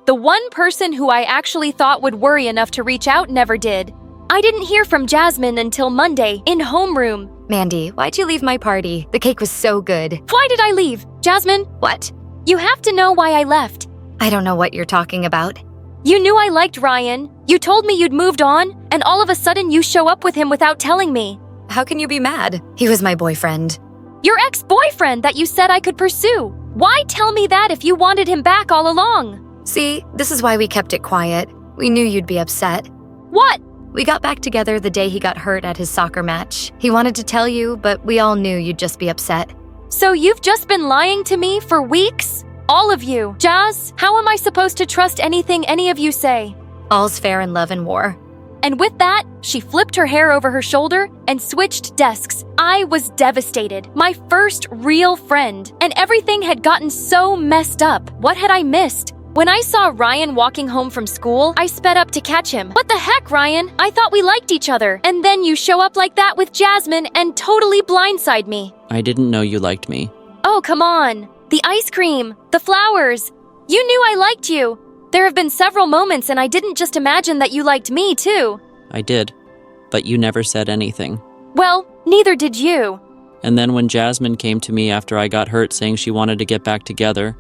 the one person who I actually thought would worry enough to reach out never did. I didn't hear from Jasmine until Monday in homeroom.
Mandy, why'd you leave my party? The cake was so good.
Why did I leave? Jasmine,
What?
you have to know why I left.
I don't know what you're talking about.
You knew I liked Ryan. You told me you'd moved on, and all of a sudden you show up with him without telling me.
How can you be mad? He was my boyfriend.
Your ex-boyfriend that you said I could pursue. Why tell me that if you wanted him back all along?
See, this is why we kept it quiet. We knew you'd be upset.
What?
We got back together the day he got hurt at his soccer match. He wanted to tell you, but we all knew you'd just be upset.
So you've just been lying to me for weeks? All of you. Jazz, how am I supposed to trust anything any of you say?
All's fair in love and war.
And with that, she flipped her hair over her shoulder and switched desks. I was devastated. My first real friend. And everything had gotten so messed up. What had I missed? When I saw Ryan walking home from school, I sped up to catch him. What the heck, Ryan? I thought we liked each other. And then you show up like that with Jasmine and totally blindside me.
I didn't know you liked me.
Oh, come on. The ice cream, the flowers. You knew I liked you. There have been several moments and I didn't just imagine that you liked me, too.
I did, but you never said anything.
Well, neither did you.
And then when Jasmine came to me after I got hurt saying she wanted to get back together,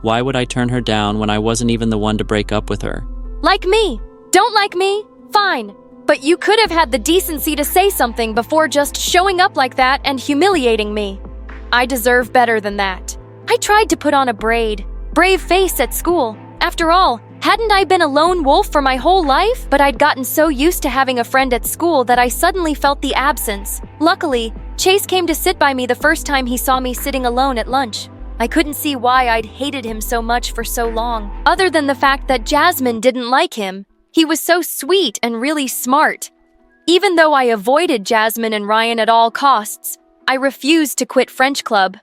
why would I turn her down when I wasn't even the one to break up with her?
Like me. Don't like me? Fine. But you could have had the decency to say something before just showing up like that and humiliating me. I deserve better than that. I tried to put on a brave face at school. After all, hadn't I been a lone wolf for my whole life? But I'd gotten so used to having a friend at school that I suddenly felt the absence. Luckily, Chase came to sit by me the first time he saw me sitting alone at lunch. I couldn't see why I'd hated him so much for so long, other than the fact that Jasmine didn't like him. He was so sweet and really smart. Even though I avoided Jasmine and Ryan at all costs, I refused to quit French club.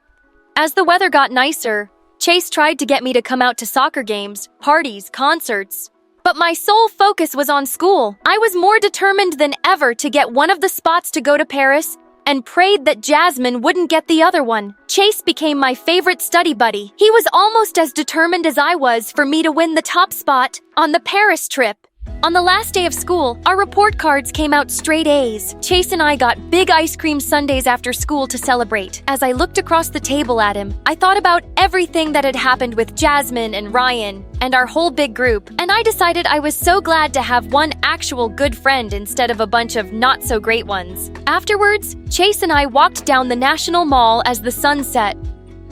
As the weather got nicer, Chase tried to get me to come out to soccer games, parties, concerts. But my sole focus was on school. I was more determined than ever to get one of the spots to go to Paris and prayed that Jasmine wouldn't get the other one. Chase became my favorite study buddy. He was almost as determined as I was for me to win the top spot on the Paris trip. On the last day of school, our report cards came out straight A's. Chase and I got big ice cream sundaes after school to celebrate. As I looked across the table at him, I thought about everything that had happened with Jasmine and Ryan and our whole big group, and I decided I was so glad to have one actual good friend instead of a bunch of not-so-great ones. Afterwards, Chase and I walked down the National Mall as the sun set.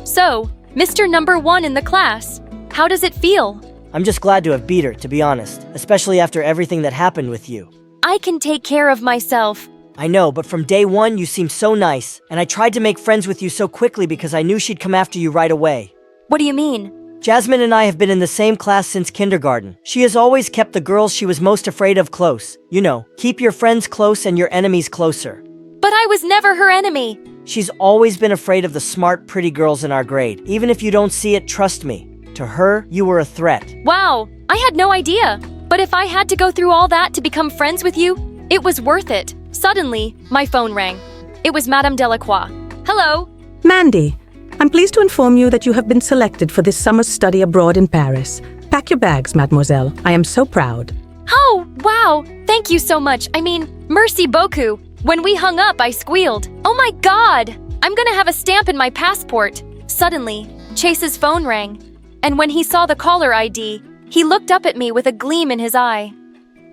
So, Mr. Number 1 in the class, how does it feel?
I'm just glad to have beat her, to be honest, especially after everything that happened with you.
I can take care of myself.
I know, but from day one you seemed so nice, and I tried to make friends with you so quickly because I knew she'd come after you right away.
What do you mean?
Jasmine and I have been in the same class since kindergarten. She has always kept the girls she was most afraid of close. You know, keep your friends close and your enemies closer.
But I was never her enemy.
She's always been afraid of the smart, pretty girls in our grade. Even if you don't see it, trust me. To her, you were a threat.
Wow, I had no idea. But if I had to go through all that to become friends with you, it was worth it. Suddenly, my phone rang. It was Madame Delacroix. Hello?
Mandy, I'm pleased to inform you that you have been selected for this summer's study abroad in Paris. Pack your bags, mademoiselle. I am so proud.
Oh, wow. Thank you so much. I mean, merci beaucoup. When we hung up, I squealed. Oh my God! I'm gonna have a stamp in my passport. Suddenly, Chase's phone rang. And when he saw the caller ID, he looked up at me with a gleam in his eye.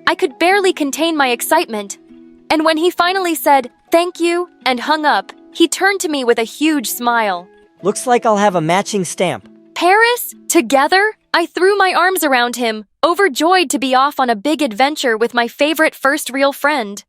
I could barely contain my excitement. And when he finally said, "Thank you," and hung up, he turned to me with a huge smile.
Looks like I'll have a matching stamp.
Paris? Together? I threw my arms around him, overjoyed to be off on a big adventure with my favorite first real friend.